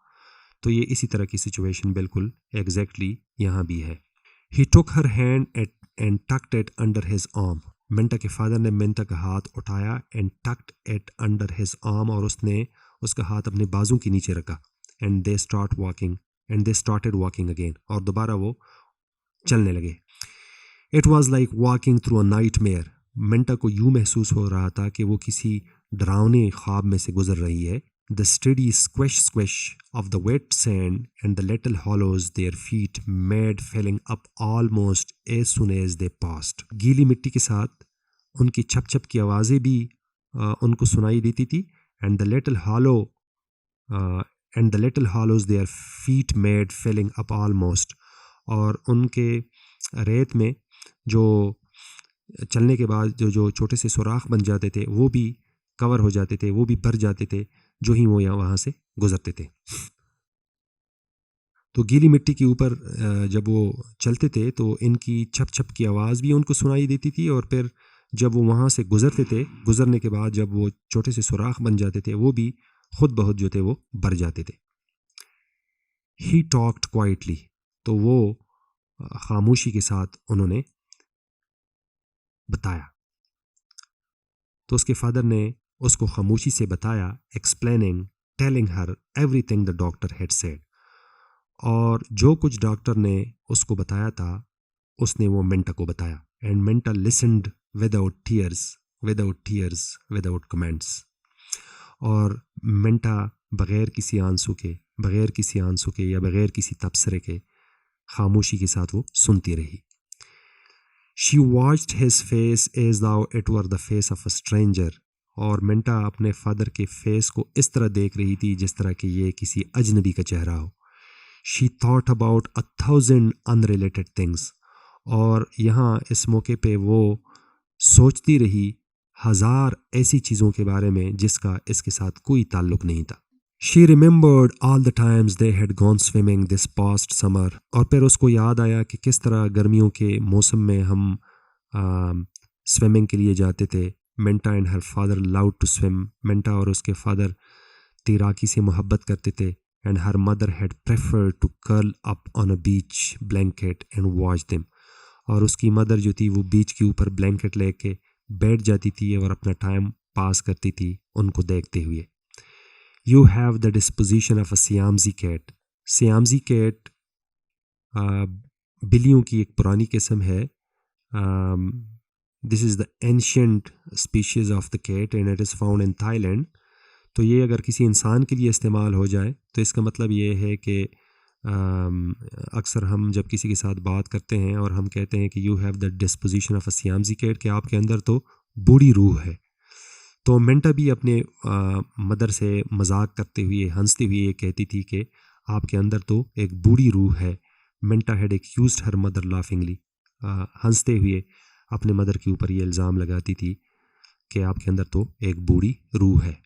तो ये इसी तरह की सिचुएशन बिल्कुल एग्जैक्टली यहाँ भी है। He took her hand and tucked it under his arm. मिंटा के फादर ने मिंटा का हाथ उठाया and tucked it under his arm और उसने उसका हाथ अपने बाजू के नीचे रखा। And they started walking again. और दोबारा वो चलने लगे। It was like walking through a nightmare. मिंटा को यूं महसूस हो रहा था कि वो किसी डरावने ख्वाब में से गुजर रही है। The steady squish of the wet sand and the little hollows their feet made filling up almost as soon as they passed. गीली मिट्टी के साथ उनकी छप छप की आवाज़ें भी उनको सुनाई देती थी। And the little hollows their feet made filling up almost. और उनके रेत में जो चलने के बाद जो छोटे से सुराख बन जाते थे वो भी कवर हो जाते थे, वो भी भर जाते थे जो ही वो वहाँ से गुजरते थे। तो गीली मिट्टी के ऊपर जब वो चलते थे तो इनकी छप छप की आवाज़ भी उनको सुनाई देती थी और फिर जब वो वहाँ से गुजरते थे, गुजरने के बाद जब वो छोटे से सुराख बन जाते थे वो भी खुद बहुत जो थे वो भर जाते थे। He talked quietly. तो वो खामोशी के साथ उन्होंने बताया। तो उसके फादर ने उसको खामोशी से बताया, telling her everything the doctor had said. और जो कुछ डॉक्टर ने उसको बताया था उसने वो मिंटा को बताया। And Minta listened without comments. और मिंटा बग़ैर किसी आंसू के या बग़ैर किसी तबसरे के खामोशी के साथ वो सुनती रही। She watched his face as though it were the face of a stranger. और मिंटा अपने फादर के फेस को इस तरह देख रही थी जिस तरह कि ये किसी अजनबी का चेहरा हो। She thought about 1,000 unrelated things. और यहाँ इस मौके पे वो सोचती रही 1000 ऐसी चीज़ों के बारे में जिसका इसके साथ कोई ताल्लुक़ नहीं था। She remembered all the times they had gone swimming this past summer. और फिर उसको याद आया कि किस तरह गर्मियों के मौसम में हम स्विमिंग के लिए जाते थे। Minta and her father loved to swim. Minta और उसके फादर तैराकी से मोहब्बत करते थे. And her mother had preferred to curl up on a beach blanket and watch them. और उसकी मदर जो थी वो बीच के ऊपर ब्लैंकेट लेके बैठ जाती थी और अपना टाइम पास करती थी उनको देखते हुए. You have the disposition of a Siamese cat. Siamese cat बिल्लियों की एक पुरानी किस्म है. This is the ancient species of the cat and it is found in Thailand. तो ये अगर किसी इंसान के लिए इस्तेमाल हो जाए तो इसका मतलब ये है कि अक्सर हम जब किसी के साथ बात करते हैं और हम कहते हैं कि you have the disposition of a Siamese cat, कि आपके अंदर तो बूढ़ी रूह है. तो मिंटा भी अपने मदर से मजाक करते हुए हंसते हुए ये कहती थी कि आपके अंदर तो एक बूढ़ी रूह है. मिंटा हैड एक्यूज्ड हर मदर लाफिंगली. हंसते हुए अपने मदर के ऊपर ये इल्ज़ाम लगाती थी कि आपके अंदर तो एक बूढ़ी रूह है।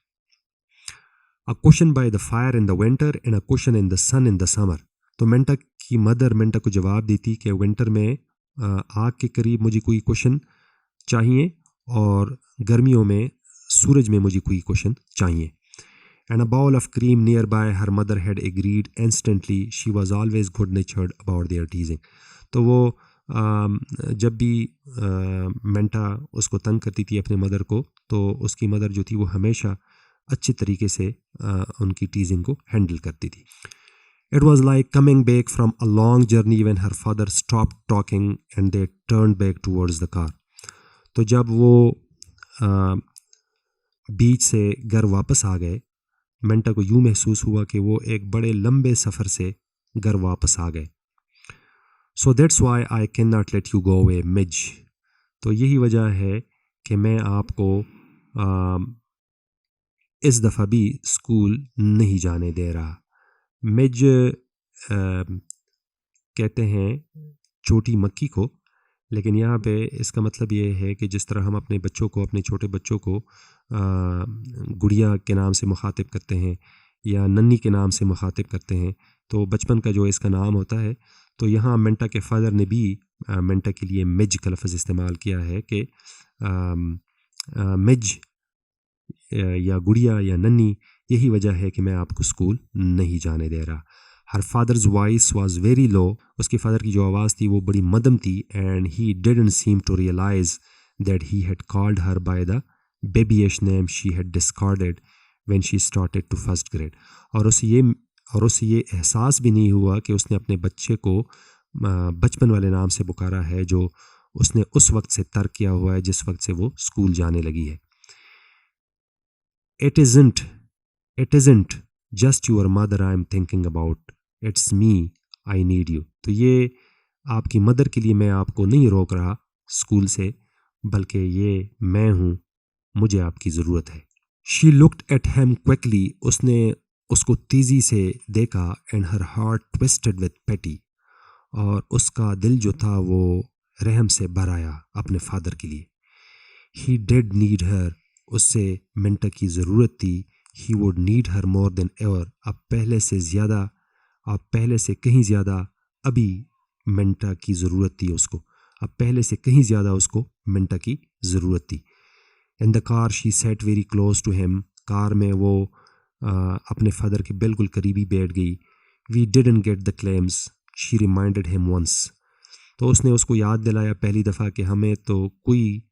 A question by the fire in the winter and a question in the sun in the summer. तो मेंटा की मदर मेंटा को जवाब देती कि विंटर में आग के करीब मुझे कोई क्वेश्चन चाहिए और गर्मियों में सूरज में मुझे कोई क्वेश्चन चाहिए। And a bowl of cream nearby, her mother had agreed instantly. She was always good-natured about their teasing. तो वो जब भी मेंटा उसको तंग करती थी अपने मदर को, तो उसकी मदर जो थी वो हमेशा अच्छे तरीके से उनकी टीजिंग को हैंडल करती थी। It was like coming back from a long journey when her father stopped talking and they turned back towards the car. तो जब वो बीच से घर वापस आ गए, मेंटा को यूं महसूस हुआ कि वो एक बड़े लंबे सफ़र से घर वापस आ गए। So that's why I can not let you go away Midge. तो यही वजह है कि मैं आपको इस दफ़ा भी स्कूल नहीं जाने दे रहा। मिज कहते हैं छोटी मक्की को, लेकिन यहाँ पे इसका मतलब ये है कि जिस तरह हम अपने बच्चों को, अपने छोटे बच्चों को गुड़िया के नाम से मुखातिब करते हैं या नन्नी के नाम से मुखातिब करते हैं, तो बचपन का जो इसका नाम होता है, तो यहाँ मेंटा के फादर ने भी मेंटा के लिए मिज का लफ्ज़ इस्तेमाल किया है कि मिज या गुड़िया या नन्नी, यही वजह है कि मैं आपको स्कूल नहीं जाने दे रहा। Her father's voice was very low. उसके फादर की जो आवाज़ थी वो बड़ी मध्यम थी। And he didn't seem to realize that he had called her by the babyish name she had discarded when she started to first grade. और उसे ये एहसास भी नहीं हुआ कि उसने अपने बच्चे को बचपन वाले नाम से पुकारा है जो उसने उस वक्त से तर्क किया हुआ है जिस वक्त से वो स्कूल जाने लगी है। It isn't just your mother I am thinking about. It's me. I need you. तो ये आपकी मदर के लिए मैं आपको नहीं रोक रहा स्कूल से, बल्कि ये मैं हूँ, मुझे आपकी ज़रूरत है। She looked at him quickly. उसने उसको तेज़ी से देखा and her heart twisted with pity. और उसका दिल जो था वो रहम से भर आया अपने फादर के लिए। He did need her. उससे मेंटा की ज़रूरत थी। He would need her more than ever. अब पहले से कहीं ज़्यादा अभी मेंटा की ज़रूरत थी उसको। अब पहले से कहीं ज़्यादा उसको मेंटा की ज़रूरत थी। In the car she sat very close to him. Car में वो अपने फादर के बिल्कुल करीबी बैठ गई। We didn't get the claims. She reminded him once. तो उसने उसको याद दिलाया पहली दफ़ा कि हमें तो कोई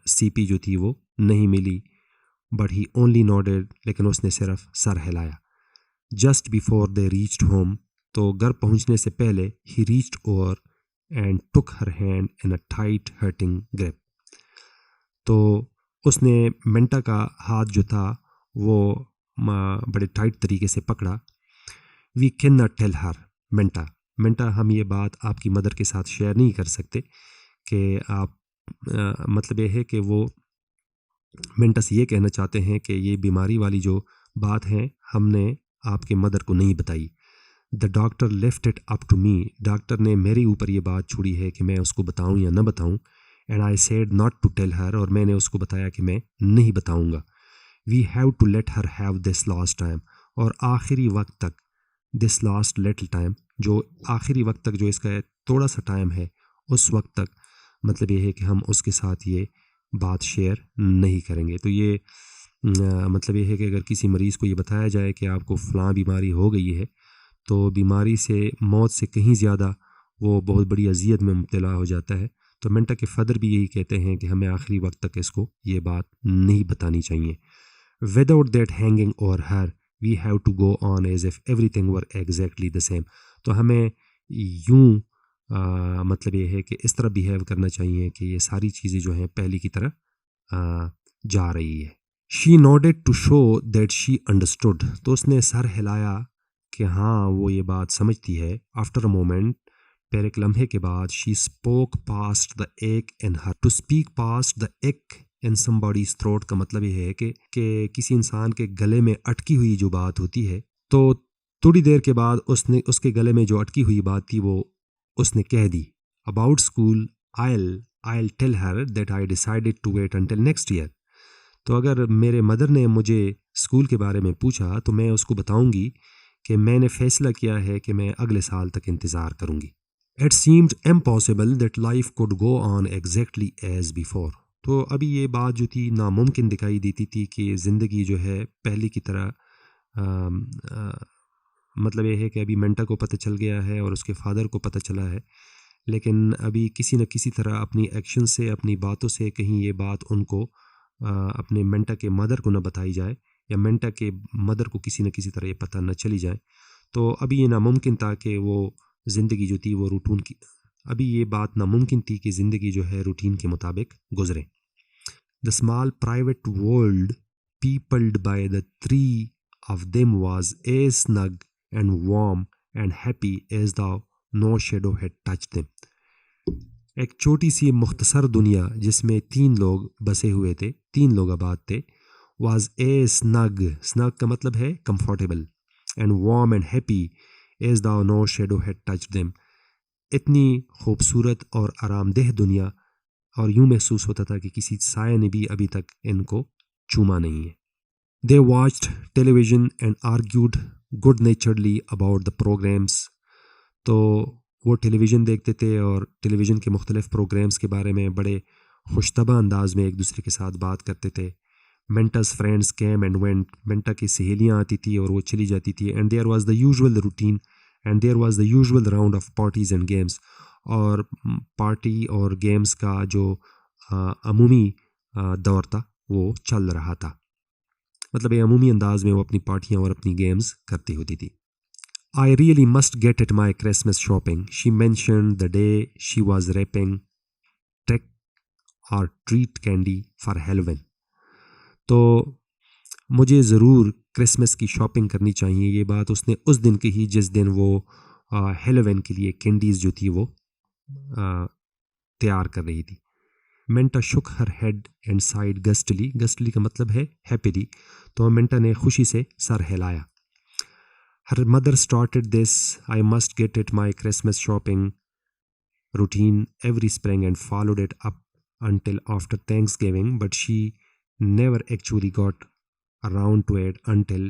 सीपी जो थी वो नहीं मिली। बट ही ओनली नॉडेड, लेकिन उसने सिर्फ सर हिलाया। Just before they reached home, तो घर पहुंचने से पहले ही reached over and took her hand in a tight hurting grip. तो उसने मेंटा का हाथ जो था वो बड़े टाइट तरीके से पकड़ा। We can not tell her Menta, हम ये बात आपकी मदर के साथ शेयर नहीं कर सकते कि आप मतलब ये है कि वो मेंटा से ये कहना चाहते हैं कि ये बीमारी वाली जो बात है हमने आपके मदर को नहीं बताई। The doctor left it up to me, doctor ने मेरे ऊपर ये बात छोड़ी है कि मैं उसको बताऊं या ना बताऊं। And I said not to tell her, और मैंने उसको बताया कि मैं नहीं बताऊंगा। We have to let her have this last time, और आखिरी वक्त तक, दिस लास्ट लिटिल टाइम, जो आखिरी वक्त तक जो इसका थोड़ा सा टाइम है, उस वक्त तक मतलब ये है कि हम उसके साथ ये बात शेयर नहीं करेंगे। तो ये मतलब ये है कि अगर किसी मरीज़ को ये बताया जाए कि आपको फ़लाँ बीमारी हो गई है, तो बीमारी से, मौत से कहीं ज़्यादा वो बहुत बड़ी अजियत में मुब्तला हो जाता है। तो मेंटा के फादर भी यही कहते हैं कि हमें आखिरी वक्त तक इसको ये बात नहीं बतानी चाहिए। Without that hanging over her we have to go on as if everything were exactly the same. तो हमें यूं मतलब ये है कि इस तरह बिहेव करना चाहिए कि ये सारी चीज़ें जो हैं पहले की तरह जा रही है। She nodded to show that understood understood, तो उसने सर हिलाया कि हाँ वो ये बात समझती है। आफ्टर अ मोमेंट, फिर एक लम्हे के बाद, शी स्पोक पास्ट द एक इन हर। टू स्पीक पास्ट द एक इन समबॉडीज थ्रोट का मतलब ये है कि किसी इंसान के गले में अटकी हुई जो बात होती है, तो थोड़ी देर के बाद उसके गले में जो अटकी हुई बात थी वो उसने कह दी। About school I'll tell her that I decided to wait until next year. तो अगर मेरे मदर ने मुझे स्कूल के बारे में पूछा तो मैं उसको बताऊंगी कि मैंने फ़ैसला किया है कि मैं अगले साल तक इंतज़ार करूंगी. It seemed impossible that life could go on exactly as before. तो अभी ये बात जो थी नामुमकिन दिखाई देती थी कि ज़िंदगी जो है पहले की तरह मतलब ये है कि अभी मेंटा को पता चल गया है और उसके फादर को पता चला है, लेकिन अभी किसी न किसी तरह अपनी एक्शन से, अपनी बातों से कहीं ये बात उनको अपने मेंटा के मदर को न बताई जाए या मेंटा के मदर को किसी न किसी तरह ये पता न चली जाए. तो अभी ये नामुमकिन था कि वो ज़िंदगी जो थी वो रूटीन की, अभी ये बात नामुमकिन थी कि ज़िंदगी जो है रूटीन के मुताबिक गुजरे. The small private world peopled by the three of them was as snug and warm and happy as though no shadow had touched them. एक छोटी सी मुख्तसर दुनिया जिसमें 3 लोग बसे हुए थे, 3 लोग आबाद थे, was as snug, snug का मतलब है comfortable, and warm and happy as though no shadow had touched them. इतनी खूबसूरत और आरामदेह दुनिया और यूं महसूस होता था कि किसी साया ने भी अभी तक इनको चूमा नहीं है. They watched television and argued good naturedly about the programs. तो वो टेलीविज़न देखते थे और टेलीविज़न के मुख्तलिफ़ प्रोग्राम्स के बारे में बड़े खुशतबा अंदाज में एक दूसरे के साथ बात करते थे. मेंटा's friends came and went. Manta की सहेलियाँ आती थी और वो चली जाती थी. And there was the usual routine and there was the usual round of parties and games. और पार्टी और गेम्स का जो अमूमी दौर था वो चल रहा था. मतलब ये अमूमी अंदाज में वो अपनी पार्टियाँ और अपनी गेम्स करती होती थी. I really must get at my Christmas shopping, she mentioned the day she was wrapping trick or treat candy for Halloween. तो मुझे ज़रूर क्रिसमस की शॉपिंग करनी चाहिए, ये बात उसने उस दिन कही जिस दिन वो हेलोविन के लिए कैंडीज़ जो थी वो तैयार कर रही थी. Minta shook her head and sighed gustily, gustily का मतलब है हैप्पीली, तो मेंटा ने खुशी से सर हिलाया. Her mother started this I must get it my Christmas shopping routine every spring and followed it up until after Thanksgiving, but she never actually got around to it until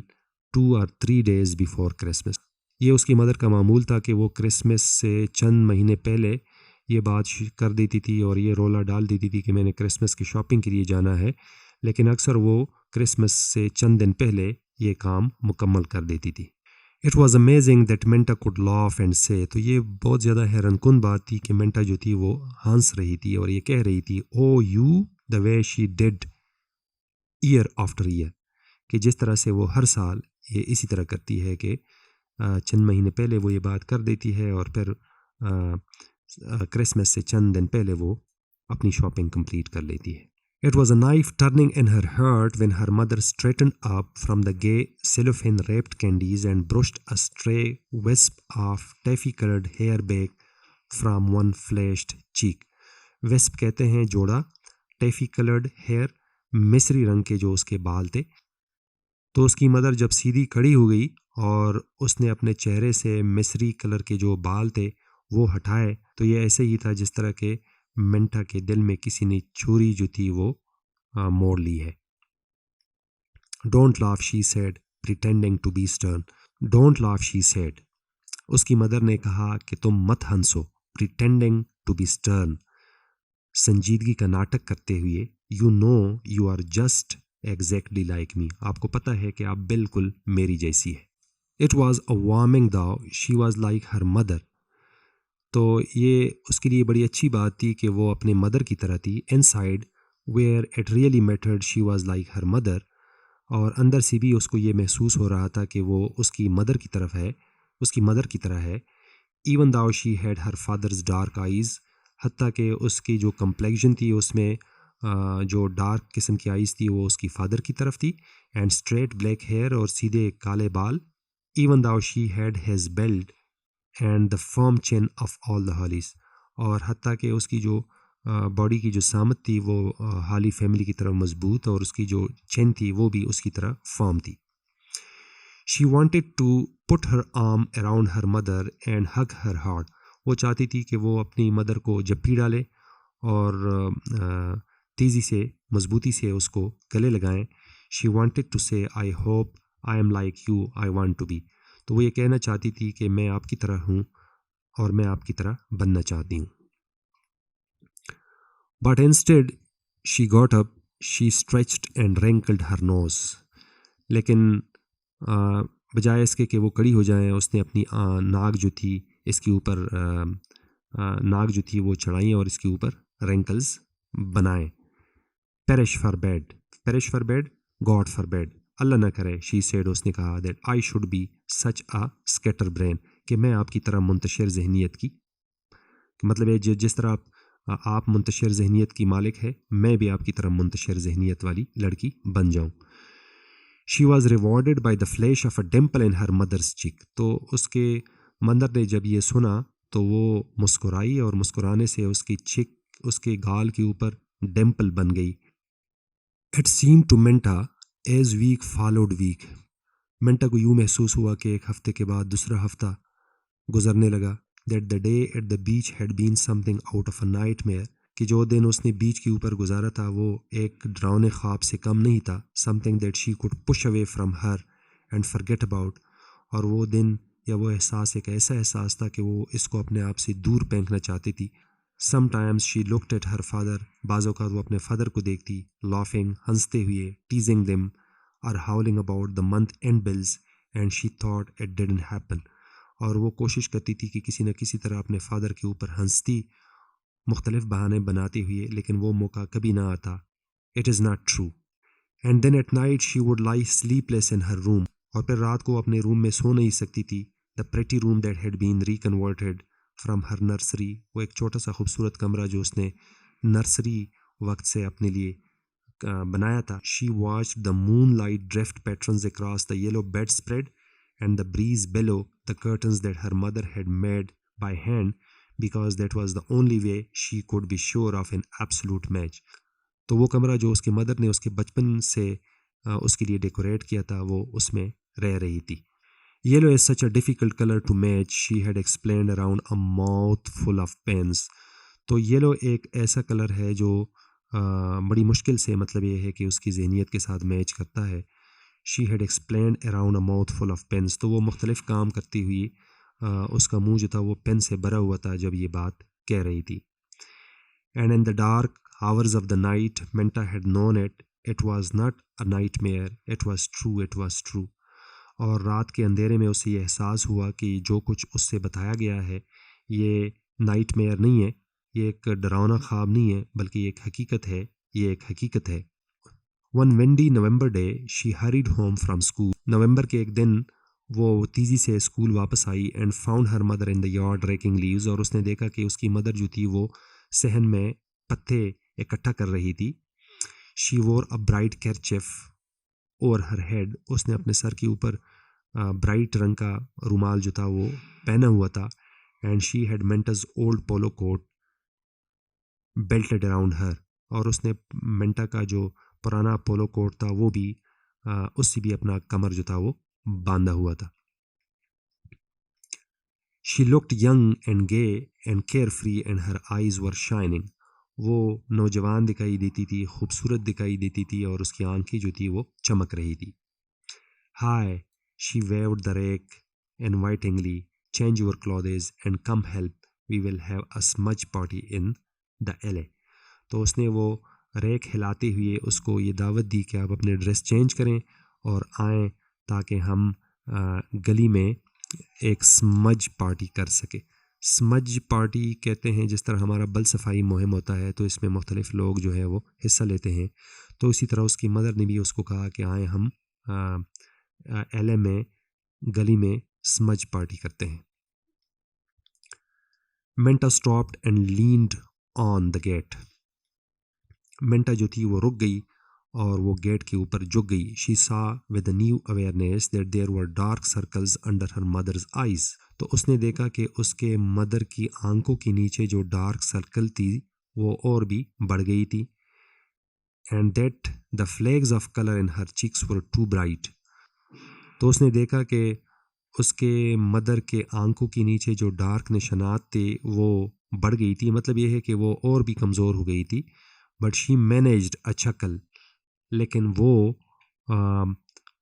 2 or 3 days before Christmas. ये उसकी मदर का मामूल था कि वो क्रिसमस से चंद महीने पहले ये बात कर देती थी और ये रोला डाल देती थी कि मैंने क्रिसमस की शॉपिंग के लिए जाना है, लेकिन अक्सर वो क्रिसमस से चंद दिन पहले ये काम मुकम्मल कर देती थी. It was amazing that Manta could laugh and से. तो ये बहुत ज़्यादा हैरानकुन बात थी कि मेंटा जो थी वो हंस रही थी और ये कह रही थी oh you the way she did year after year, कि जिस तरह से वो हर साल ये इसी तरह करती है कि चंद महीने पहले वो ये बात कर देती है और फिर क्रिसमस से चंद दिन पहले वो अपनी शॉपिंग कंप्लीट कर लेती है. It was a knife turning in her heart when her mother straightened up from the gay cellophane-wrapped candies and brushed a stray wisp of taffy-colored hair back from one flushed cheek. Wisp कहते हैं जोड़ा, taffy-colored hair मिस्री रंग के जो उसके बाल थे. तो उसकी मदर जब सीधी खड़ी हो गई और उसने अपने चेहरे से मिस्री कलर के जो बाल थे वो हटाए, तो ये ऐसे ही था जिस तरह के मेंटा के दिल में किसी ने छुरी जो थी वो मोड़ ली है. Don't laugh she said pretending to be stern. Don't laugh she said, उसकी मदर ने कहा कि तुम मत हंसो. प्रिटेंडिंग टू बी स्टर्न, संजीदगी का नाटक करते हुए. You know you are just exactly like me, आपको पता है कि आप बिल्कुल मेरी जैसी है. It was a warming thought, she was like her mother. तो ये उसके लिए बड़ी अच्छी बात थी कि वो अपने मदर की तरह थी. Inside where it really mattered she was like her mother, और अंदर से भी उसको ये महसूस हो रहा था कि वो उसकी मदर की तरफ है, उसकी मदर की तरह है. Even though she had her father's dark eyes, हत्ता कि उसकी जो कम्प्लेक्शन थी उसमें जो डार्क किस्म की आइज़ थी वो उसकी फादर की तरफ थी. एंड स्ट्रेट ब्लैक हेयर, और सीधे काले बाल. Even though she had his belt and the firm chin of all the Hollies, और हत्ता कि उसकी जो बॉडी की जो सामत थी वो हाली फैमिली की तरह मजबूत, और उसकी जो चिन थी वो भी उसकी तरह फर्म थी. She wanted to put her arm around her mother and hug her hard. वो चाहती थी कि वो अपनी मदर को जप्पी डाले और तेज़ी से मजबूती से उसको गले लगाएं। She wanted to say I hope I am like you I want to be. तो वो ये कहना चाहती थी कि मैं आपकी तरह हूँ और मैं आपकी तरह बनना चाहती हूँ। But instead she got up, she stretched and wrinkled her nose. लेकिन बजाय इसके कि वो खड़ी हो जाएं, उसने अपनी नाक जो थी इसके ऊपर नाक जो थी वो चढ़ाई और इसके ऊपर रेंकल्स बनाए। Perish forbid, perish forbid, God forbid, Allah ना करे, शी सेड, उसने कहा, that I should be such a scatterbrain, कि मैं आपकी तरह मुंतशिर जहनीत की, मतलब है जिस तरह आप मुंतशिर जहनीत की मालिक है, मैं भी आपकी तरह मुंतशिर जहनीत वाली लड़की बन जाऊं। She was rewarded by the flash of a dimple in her mother's cheek. तो उसके मदर ने जब ये सुना तो वो मुस्कुराई और मुस्कुराने से उसकी चिक, उसके गाल के ऊपर डिम्पल बन गई। It seem to Menta as week followed week. Menta को यूँ महसूस हुआ कि एक हफ्ते के बाद दूसरा हफ्ता गुजरने लगा। That the day at the beach had been something out of a nightmare, कि जो दिन उसने बीच के ऊपर गुजारा था वो एक डरावने ख्वाब से कम नहीं था। Something that she could push away from her and forget about. और वो दिन या वो एहसास एक ऐसा एहसास था कि वो इसको अपने आप से दूर फेंकना चाहती थी। Sometimes she looked at her father, बाज़ों का वो अपने फादर को देखती, लाफिंग, हंसते हुए, टीजिंग देम और हाउलिंग about the month and bills, and she thought it didn't happen. और वो कोशिश करती थी कि किसी न किसी तरह अपने फादर के ऊपर हंसती, मुख्तलिफ बहाने बनाते हुए, लेकिन वो मौका कभी ना आता। It is not true. And then at night she would lie sleepless in her room, और फिर रात को अपने रूम में सो नहीं सकती थी। The pretty room that had been reconverted from her nursery, वो एक छोटा सा खूबसूरत कमरा जो उसने नर्सरी वक्त से अपने लिए बनाया था। She watched the moon light drift patterns across the yellow bed spread and the breeze below the curtains that her mother had made by hand, because that was the only way she could be sure of an absolute match. तो वो कमरा जो उसकी मदर ने उसके बचपन से उसके लिए डेकोरेट किया था, वो उसमें रह रही थी। Yellow is such a difficult color to match, she had explained around a mouth full of pens. तो येलो एक ऐसा कलर है जो बड़ी मुश्किल से, मतलब ये है कि उसकी जहनीत के साथ मैच करता है। She had explain around a mouthful of pins. तो वो मुख्तलिफ काम करती हुई उसका मुंह जो था वो पेन से भरा हुआ था जब ये बात कह रही थी। And in the dark hours of the night Manta had known it was not a nightmare, it was true, it was true. और रात के अंधेरे में उसे ये एहसास हुआ कि जो कुछ उससे बताया गया है ये नाइटमेयर नहीं है, ये एक डरावना ख्वाब नहीं है, बल्कि एक हकीकत है, ये एक हकीकत है। One windy November day she hurried home from school. नवंबर के एक दिन वो तेज़ी से स्कूल वापस आई and found her mother in the yard raking leaves, और उसने देखा कि उसकी मदर जो थी वो सहन में पत्ते इकट्ठा कर रही थी। शी वोर a bright kerchief over her head, उसने अपने सर के ऊपर ब्राइट रंग का रुमाल जो था वो पहना हुआ था। And she had Minta's old polo coat belted around her, और उसने मेंटा का जो पुराना पोलो कोट था वो भी उससे भी अपना कमर जो था वो बांधा हुआ था। She looked young and gay and carefree and her eyes were shining. वो नौजवान दिखाई देती थी, खूबसूरत दिखाई देती थी, और उसकी आंखें जो थी वो चमक रही थी। Hi, she waved the rake invitingly, change your clothes and come help, we will have a smudge party in the alley. तो उसने वो रेक हिलाते हुए उसको ये दावत दी कि आप अपने ड्रेस चेंज करें और आएँ, ताकि हम गली में एक स्मज पार्टी कर सके। स्मज पार्टी कहते हैं, जिस तरह हमारा बल सफाई मुहिम होता है तो इसमें मुख्तलिफ लोग जो है वो हिस्सा लेते हैं। तो इसी तरह उसकी मदर ने भी उसको कहा कि आए हम एलए में गली में स्मज पार्टी करते हैं। Menta stopped and leaned on the gate. Menta जो थी वो रुक गई और वो गेट के ऊपर झुक गई। She saw with new awareness that there were dark circles under her mother's eyes. तो उसने देखा कि उसके मदर की आंखों के नीचे जो डार्क सर्कल थी वो और भी बढ़ गई थी। And that the flags of colour in her cheeks were too bright. तो उसने देखा कि उसके मदर के आंखों के नीचे जो डार्क निशानात थे वो बढ़ गई थी, मतलब ये है कि वो और भी कमज़ोर हो गई थी। बट शी मैनेज्ड अ चकल, लेकिन वो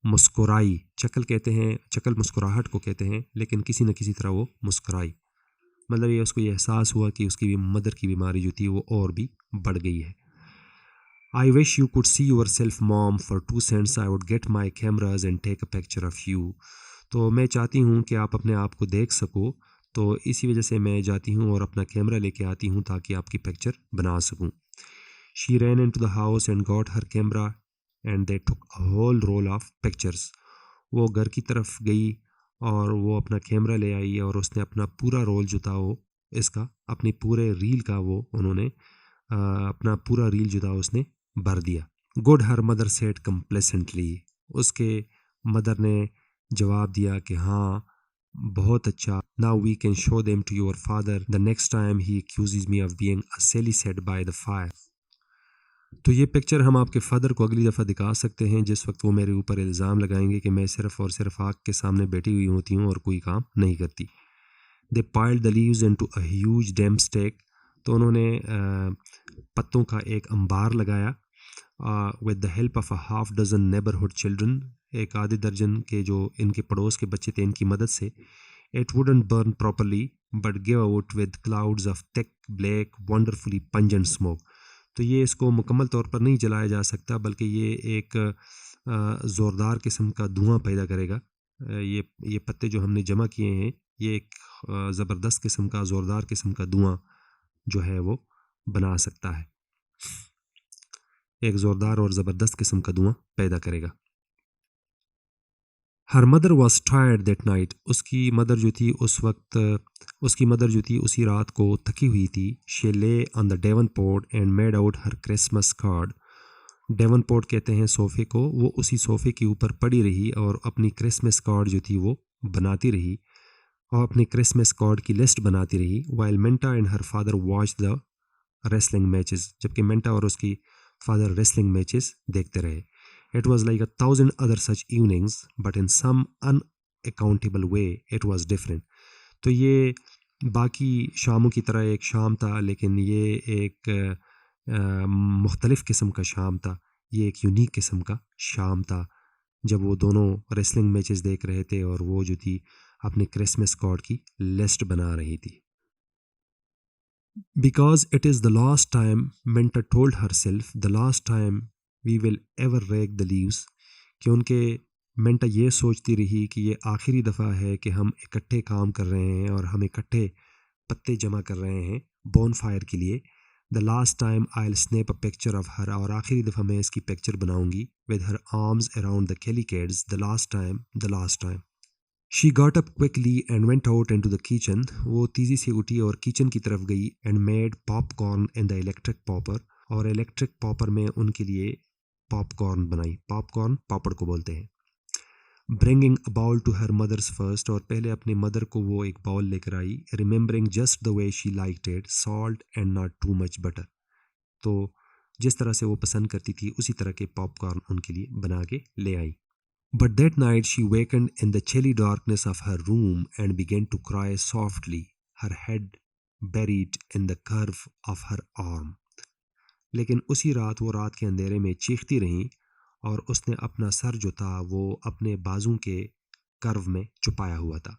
मुस्कुराई। चकल कहते हैं, चकल मुस्कुराहट को कहते हैं, लेकिन किसी न किसी तरह वो मुस्कुराई। मतलब ये उसको ये एहसास हुआ कि उसकी भी मदर की बीमारी जो थी वो और भी बढ़ गई है। I wish you could see yourself mom, for 2 cents I would get my cameras and take a picture of you. तो मैं चाहती हूँ कि आप अपने आप को देख सको, तो इसी वजह से मैं जाती हूँ और अपना कैमरा लेके आती हूँ ताकि आपकी पिक्चर बना सकूँ। She ran into the house and got her camera and they took a whole roll of pictures. वो घर की तरफ गई और वो अपना कैमरा ले आई और उसने अपना पूरा रोल जो था वो इसका अपने पूरे रील का वो उन्होंने अपना पूरा रील जो था उसने भर दिया। Good, her mother said complacently. उसके मदर ने जवाब दिया कि हाँ, बहुत अच्छा। Now we can show them to your father the next time he accuses me of being a silly set by the fire. तो ये पिक्चर हम आपके फादर को अगली दफ़ा दिखा सकते हैं जिस वक्त वो मेरे ऊपर इल्ज़ाम लगाएंगे कि मैं सिर्फ़ और सिर्फ आग के सामने बैठी हुई होती हूँ और कोई काम नहीं करती। They piled the leaves into a huge damp stack. तो उन्होंने पत्तों का एक अंबार लगाया with the help of a half dozen neighbourhood children. एक आधे दर्जन के जो इनके पड़ोस के बच्चे थे, इनकी मदद से। It wouldn't burn properly but give out with clouds of thick black wonderfully pungent smoke. तो ये इसको मुकम्मल तौर पर नहीं जलाया जा सकता, बल्कि ये एक ज़ोरदार किस्म का धुआं पैदा करेगा। ये पत्ते जो हमने जमा किए हैं, ये एक ज़बरदस्त किस्म का ज़ोरदार किस्म का धुआं जो है वो बना सकता है, एक ज़ोरदार और ज़बरदस्त किस्म का धुआं पैदा करेगा। Her mother was tired that night. उसकी मदर जो थी उसी रात को थकी हुई थी। शी ले on the Davenport and made out her Christmas card. Davenport कहते हैं सोफ़े को। वो उसी सोफ़े के ऊपर पड़ी रही और अपनी क्रिसमस कार्ड जो थी वो बनाती रही और अपनी क्रिसमस कार्ड की लिस्ट बनाती रही। While Manta and her father watch the wrestling matches, जबकि मेंटा और उसकी फादर रेसलिंग मैचेस देखते रहे। It was like 1,000 other such evenings, but in some unaccountable way it was different. तो ये बाकी शामों की तरह एक शाम था, लेकिन ये एक मुख्तलिफ़ किस्म का शाम था। ये एक यूनिक किस्म का शाम था जब वो दोनों रेसलिंग मैचेस देख रहे थे और वो जो थी अपनी क्रिसमस कार्ड की लिस्ट बना रही थी। Because it is the last time, Menta told herself, the last time we will ever rake the leaves। कि उनके मेंटा ये सोचती रही कि ये आखिरी दफ़ा है कि हम इकट्ठे काम कर रहे हैं और हम इकट्ठे पत्ते जमा कर रहे हैं बॉन फायर के लिए। The last time I will snap a picture of her, और आखिरी दफ़ा मैं इसकी पिक्चर बनाऊंगी with her arms around the calicoes. The last time, the last time. She got up quickly and went out into the kitchen. वो तेज़ी से उठी और किचन की तरफ गई। And made popcorn in the electric popper, और इलेक्ट्रिक पॉपर में उनके लिए पॉपकॉर्न बनाई। पॉपकॉर्न पापड़ को बोलते हैं। Bringing a bowl to her mother's first, और पहले अपने मदर को वो एक बाउल लेकर आई। Remembering just the way she liked it, salt and not too much butter. तो जिस तरह से वो पसंद करती थी उसी तरह के पॉपकॉर्न उनके लिए बना के ले आई। But that night she wakened in the chilly darkness of her room and began to cry softly, her head buried in the curve of her arm। लेकिन उसी रात वो रात के अंधेरे में चीखती रहीं और उसने अपना सर जो था वो अपने बाजू के कर्व में छुपाया हुआ था।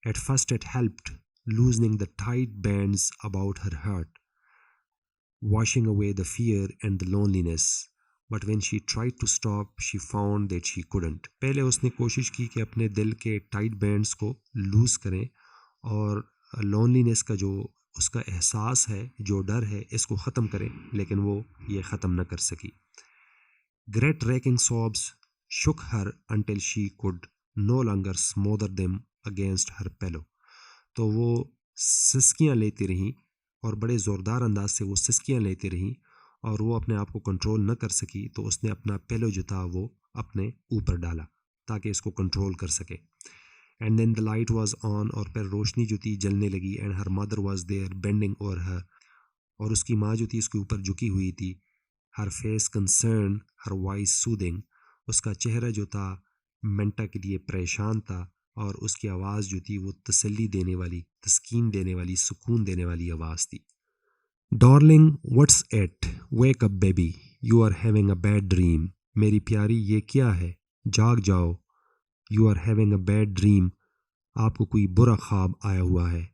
At first it helped, loosening the tight bands about her heart, washing away the fear and the loneliness. But when she tried to stop, she found that she couldn't। पहले उसने कोशिश की कि अपने दिल के टाइट बैंड्स को लूज़ करें और लोनलीनेस का जो उसका एहसास है, जो डर है, इसको ख़त्म करें, लेकिन वो ये ख़त्म न कर सकी। Great racking sobs shook her until she could no longer smother them against her pillow। तो वो सिसकियाँ लेती रहीं और बड़े ज़ोरदार अंदाज से वो सिसकियाँ लेती रहीं और वो अपने आप को कंट्रोल न कर सकी, तो उसने अपना पिलो जो था वो अपने ऊपर डाला ताकि इसको कंट्रोल कर सके। And then the light was on, और फिर रोशनी जो थी जलने लगी। And her mother was there bending over her, और उसकी माँ जो थी उसके ऊपर झुकी हुई थी। Her face concerned, her voice soothing. उसका चेहरा जो था मेंटा के लिए परेशान था और उसकी आवाज़ जो थी वो तसल्ली देने वाली, तस्कीन देने वाली, सुकून देने वाली आवाज़ थी। Darling what's that, wake up baby, you are having a bad dream. मेरी प्यारी ये क्या है, जाग जाओ। You are having a bad dream, आपको कोई बुरा ख्वाब आया हुआ है।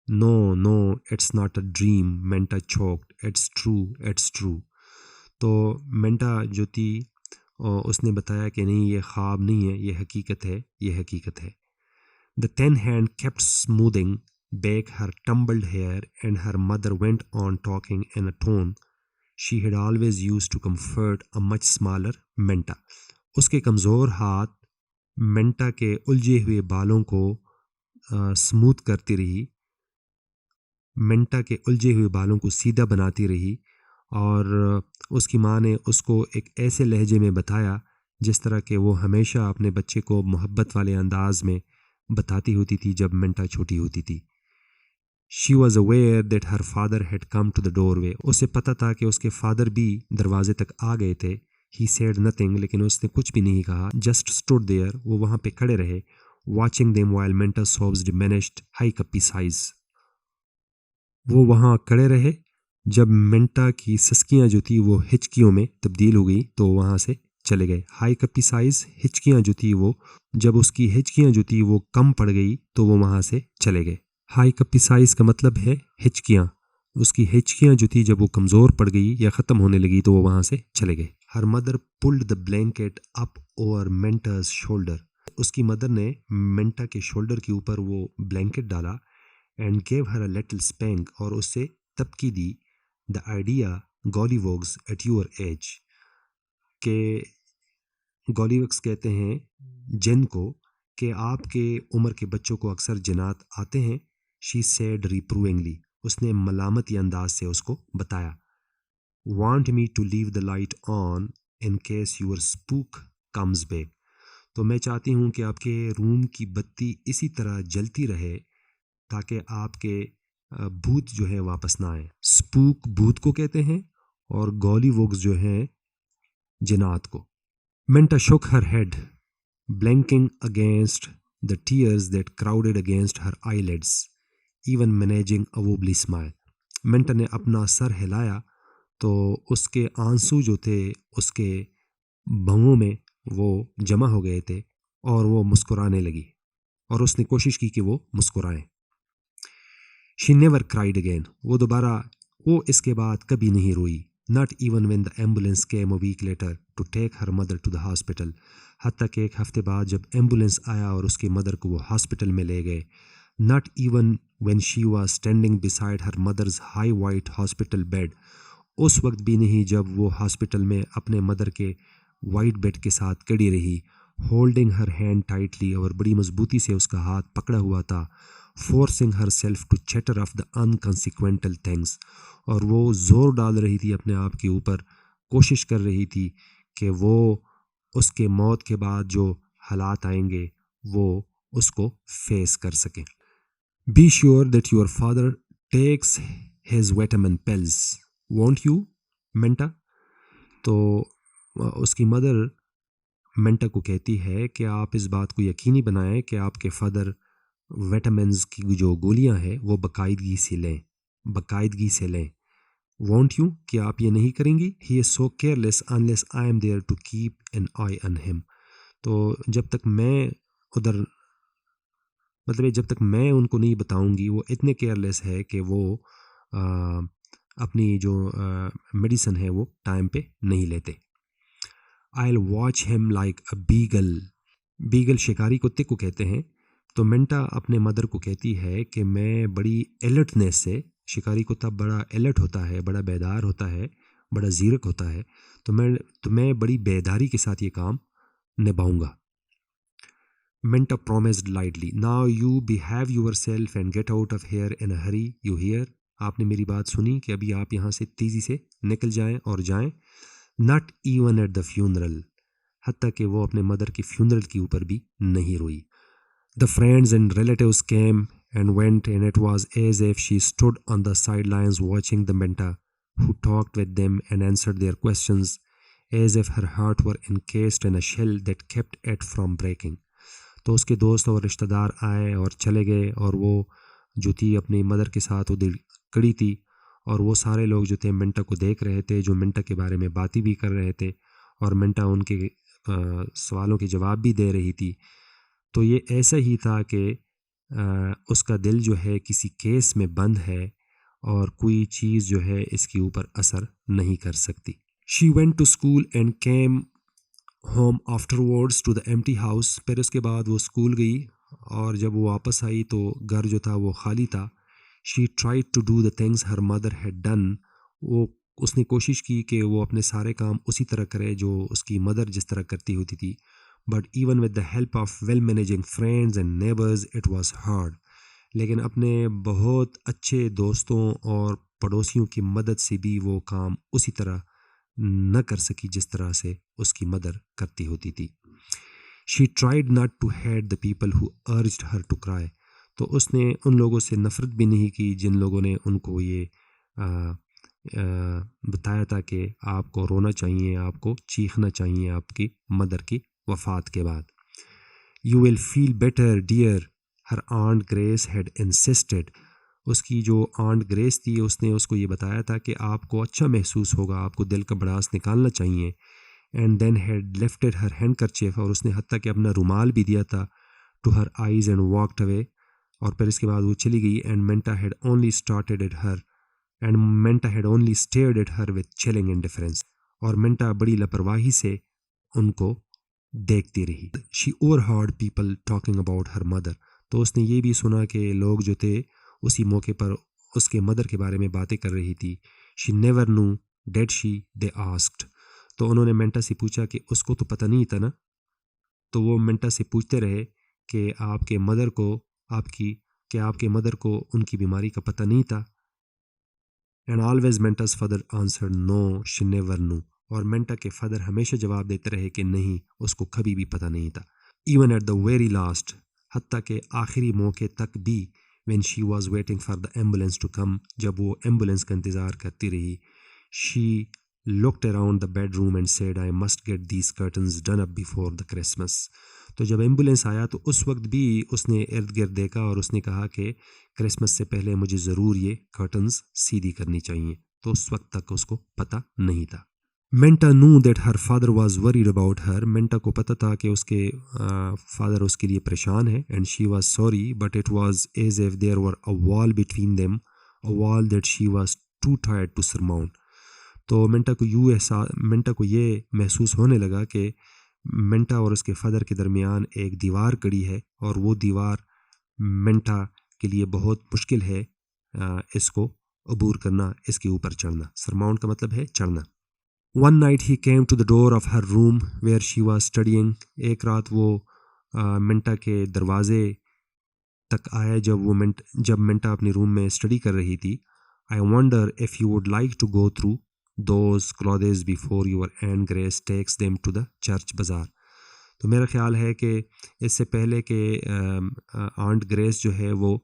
No no it's not a dream, Menta choked, it's true, it's true. तो मेंटा जो थी उसने बताया कि नहीं, ये ख्वाब नहीं है, ये हकीकत है, ये हकीकत है। The thin hand kept smoothing back her tumbled hair, and her mother went on talking in a tone she had always used to comfort a much smaller Menta. उसके कमज़ोर हाथ मेंटा के उलझे हुए बालों को स्मूथ करती रही, मेंटा के उलझे हुए बालों को सीधा बनाती रही, और उसकी माँ ने उसको एक ऐसे लहजे में बताया जिस तरह के वो हमेशा अपने बच्चे को मोहब्बत वाले अंदाज में बताती होती थी जब मेंटा छोटी होती थी। She was aware that her father had come to the doorway, उसे पता था कि उसके फादर भी दरवाजे तक आ गए थे। ही सेड नथिंग, लेकिन उसने कुछ भी नहीं कहा, जस्ट स्टूड देयर, वो वहाँ पे खड़े रहे, watching them while Manta सॉब्स diminished high कपी साइज। वो वहाँ खड़े रहे जब मेंटा की सस्कियाँ जो थी वो हिचकियों में तब्दील हो गई तो वहाँ से चले गए। हाई कपी साइज, हिचकियाँ जो थी वो, जब उसकी हिचकियाँ जो थी वो कम पड़ गई तो वो वहाँ से चले गए। हाई कपी साइज का मतलब है हिचकियाँ। उसकी हिचकियाँ जो थी जब वो कमज़ोर पड़ गई या ख़त्म होने लगी तो वो वहाँ से चले गए। Her mother pulled the blanket up over Minta's shoulder, उसकी मदर ने मेंटा के शोल्डर के ऊपर वो ब्लैंकेट डाला, and gave her a little spank, और उससे तबकी दी, the idea golliwogs at your age, के गॉलीवॉग्स कहते हैं जिन को, कि आपके उम्र के बच्चों को अक्सर जिनात आते हैं। शी सेड रिप्रूविंगली, उसने मलामती अंदाज से उसको बताया। Want me to leave the light on in case your spook comes back, तो मैं चाहती हूँ कि आपके रूम की बत्ती इसी तरह जलती रहे ताकि आपके भूत जो है वापस ना आए। स्पूक भूत को कहते हैं और गॉलीवॉग्स जो हैं जिनात को। Manta shook her head, blinking against the tears that crowded against her eyelids, even managing a wobbly smile. Manta ने अपना सर हिलाया तो उसके आंसू जो थे उसके भौंहों में वो जमा हो गए थे और वो मुस्कुराने लगी, और उसने कोशिश की कि वो मुस्कुराए। She never cried again, वो इसके बाद कभी नहीं रोई। Not even when the ambulance came a week later to take her mother to the hospital, हत्ता कि एक हफ्ते बाद जब एम्बुलेंस आया और उसकी मदर को वो हॉस्पिटल में ले गए। Not even when she was standing beside her mother's high white hospital bed, उस वक्त भी नहीं जब वो हॉस्पिटल में अपने मदर के वाइट बेड के साथ खड़ी रही, होल्डिंग हर हैंड टाइटली, और बड़ी मजबूती से उसका हाथ पकड़ा हुआ था, forcing herself to chatter of the inconsequential things, और वो जोर डाल रही थी अपने आप के ऊपर, कोशिश कर रही थी कि वो उसके मौत के बाद जो हालात आएंगे वो उसको फेस कर सके। Be sure that your father takes his vitamin pills, won't you Menta. तो उसकी मदर मेंटा को कहती है कि आप इस बात को यकीनी बनाएं कि आपके फादर विटामिन्स की जो गोलियां हैं वो बाकायदगी से लें। वॉन्ट यू, कि आप ये नहीं करेंगी। He is so careless unless I am there to keep an eye on him, तो जब तक मैं उधर, मतलब जब तक मैं उनको नहीं बताऊंगी, वो इतने केयरलेस है कि वो अपनी जो मेडिसिन है वो टाइम पे नहीं लेते। I will watch him like a beagle शिकारी कुत्ते को कहते हैं। तो मेंटा अपने मदर को कहती है कि मैं बड़ी अलर्टनेस से, शिकारी कुत्ता बड़ा अलर्ट होता है, बड़ा बेदार होता है, बड़ा जीरक होता है, तो मैं बड़ी बेदारी के साथ ये काम निभाऊंगा। Minta promised lightly, now you behave yourself and get out of here in a hurry, you hear? आपने मेरी बात सुनी कि अभी आप यहाँ से तेज़ी से निकल जाएं और जाएं। Not even at the funeral, हत्ता कि वो अपने मदर के फ्यूनरल के ऊपर भी नहीं रोई। The friends and relatives came and went, and it was as if she stood on the sidelines watching the Menta, who talked with them and answered their questions as if her heart were encased in a shell that kept it from breaking. तो उसके दोस्त और रिश्तेदार आए और चले गए, और वो जो थी अपनी मदर के साथ उधर खड़ी थी, और वो सारे लोग जो थे मिंटा को देख रहे थे, जो मिंटा के बारे में बातें भी कर रहे थे, और मिंटा उनके सवालों के जवाब भी दे रही थी। तो ये ऐसा ही था कि उसका दिल जो है किसी केस में बंद है, और कोई चीज़ जो है इसके ऊपर असर नहीं कर सकती। She went to school and came home afterwards to the empty house. फिर उसके बाद वो स्कूल गई, और जब वो वापस आई तो घर जो था वो खाली था। She tried to do the things her mother had done. वो उसने कोशिश की कि वो अपने सारे काम उसी तरह करे जो उसकी मदर जिस तरह करती होती थी, but even with the help of well managing friends and neighbours it was hard. लेकिन अपने बहुत अच्छे दोस्तों और पड़ोसियों की मदद से भी वो काम उसी तरह न कर सकी जिस तरह से उसकी मदर करती होती थी। She tried not to hate the people who urged her to cry. तो उसने उन लोगों से नफ़रत भी नहीं की जिन लोगों ने उनको ये बताया था कि आपको रोना चाहिए, आपको चीखना चाहिए आपकी मदर की वफ़ात के बाद। You will feel better dear, her aunt Grace had insisted. उसकी जो आंट ग्रेस थी उसने उसको ये बताया था कि आपको अच्छा महसूस होगा, आपको दिल का भड़ास निकालना चाहिए। And then had lifted her handkerchief, और उसने हत्ता कि अपना रुमाल भी दिया था, to her eyes and walked away. और फिर इसके बाद वो चली गई। And Menta had only started at her and Menta had only stared at her with chilling indifference. और मेंटा बड़ी लापरवाही से उनको देखती रही। She overheard people talking about her mother. तो उसने ये भी सुना कि लोग जो थे उसी मौके पर उसके मदर के बारे में बातें कर रही थी। शी नेवर नू डेड शी, दे आस्क्ड। तो उन्होंने मेंटा से पूछा कि उसको तो पता नहीं था ना। तो वो मेंटा से पूछते रहे कि आपके मदर को आपकी कि आपके मदर को उनकी बीमारी का पता नहीं था। And always Minta's father answered no, she never know. और मेंटा के फादर हमेशा जवाब देते रहे कि नहीं, उसको कभी भी पता नहीं था। Even at the very last, हत्ता के आखिरी मौके तक भी, when she was waiting for the ambulance to come, जब वो एम्बुलेंस का इंतज़ार करती रही, she looked around the bedroom and said, I must get these curtains done up before the Christmas. तो जब एम्बुलेंस आया तो उस वक्त भी उसने इर्द गिर्द देखा, और उसने कहा कि क्रिसमस से पहले मुझे ज़रूर ये कर्टन्स सीधी करनी चाहिए। तो उस वक्त तक उसको पता नहीं था। मेंटा नू that her father was worried about her. Manta को पता था कि उसके फादर उसके लिए परेशान है। And she was sorry but it was as if there were a wall between them, a wall that she was too tired to surmount. तो मेंटा को ये महसूस होने लगा कि मेंटा और उसके फादर के दरमियान एक दीवार खड़ी है, और वो दीवार मेंटा के लिए बहुत मुश्किल है इसको अबूर करना, इसके ऊपर चढ़ना। सरमाउंट का मतलब है चढ़ना। One night he came to the door of her room where she was studying. एक रात वो मेंटा के दरवाजे तक आया जब मेंटा अपने रूम में स्टडी कर रही थी। I wonder if you would like to go through those clothes before your aunt Grace takes them to the church bazaar. तो मेरा ख्याल है कि इससे पहले कि आंट ग्रेस जो है वो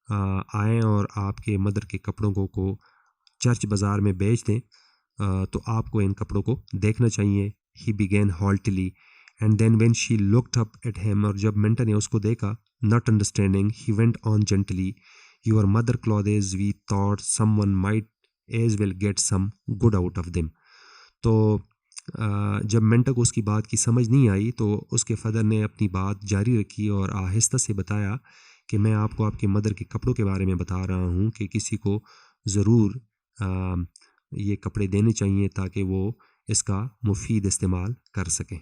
आए और आपके मदर के कपड़ों को चर्च बाज़ार में बेच दें, तो आपको इन कपड़ों को देखना चाहिए। He began haltingly and then when she looked up at him, और जब मेंटा ने उसको देखा, not understanding, he went on gently, your mother clothes we thought someone might as well get some good out of them. तो जब मेंटा को उसकी बात की समझ नहीं आई तो उसके फादर ने अपनी बात जारी रखी और आहिस्ता से बताया कि मैं आपको आपके मदर के कपड़ों के बारे में बता रहा हूँ कि किसी को ज़रूर ये कपड़े देने चाहिए ताकि वो इसका मुफीद इस्तेमाल कर सकें।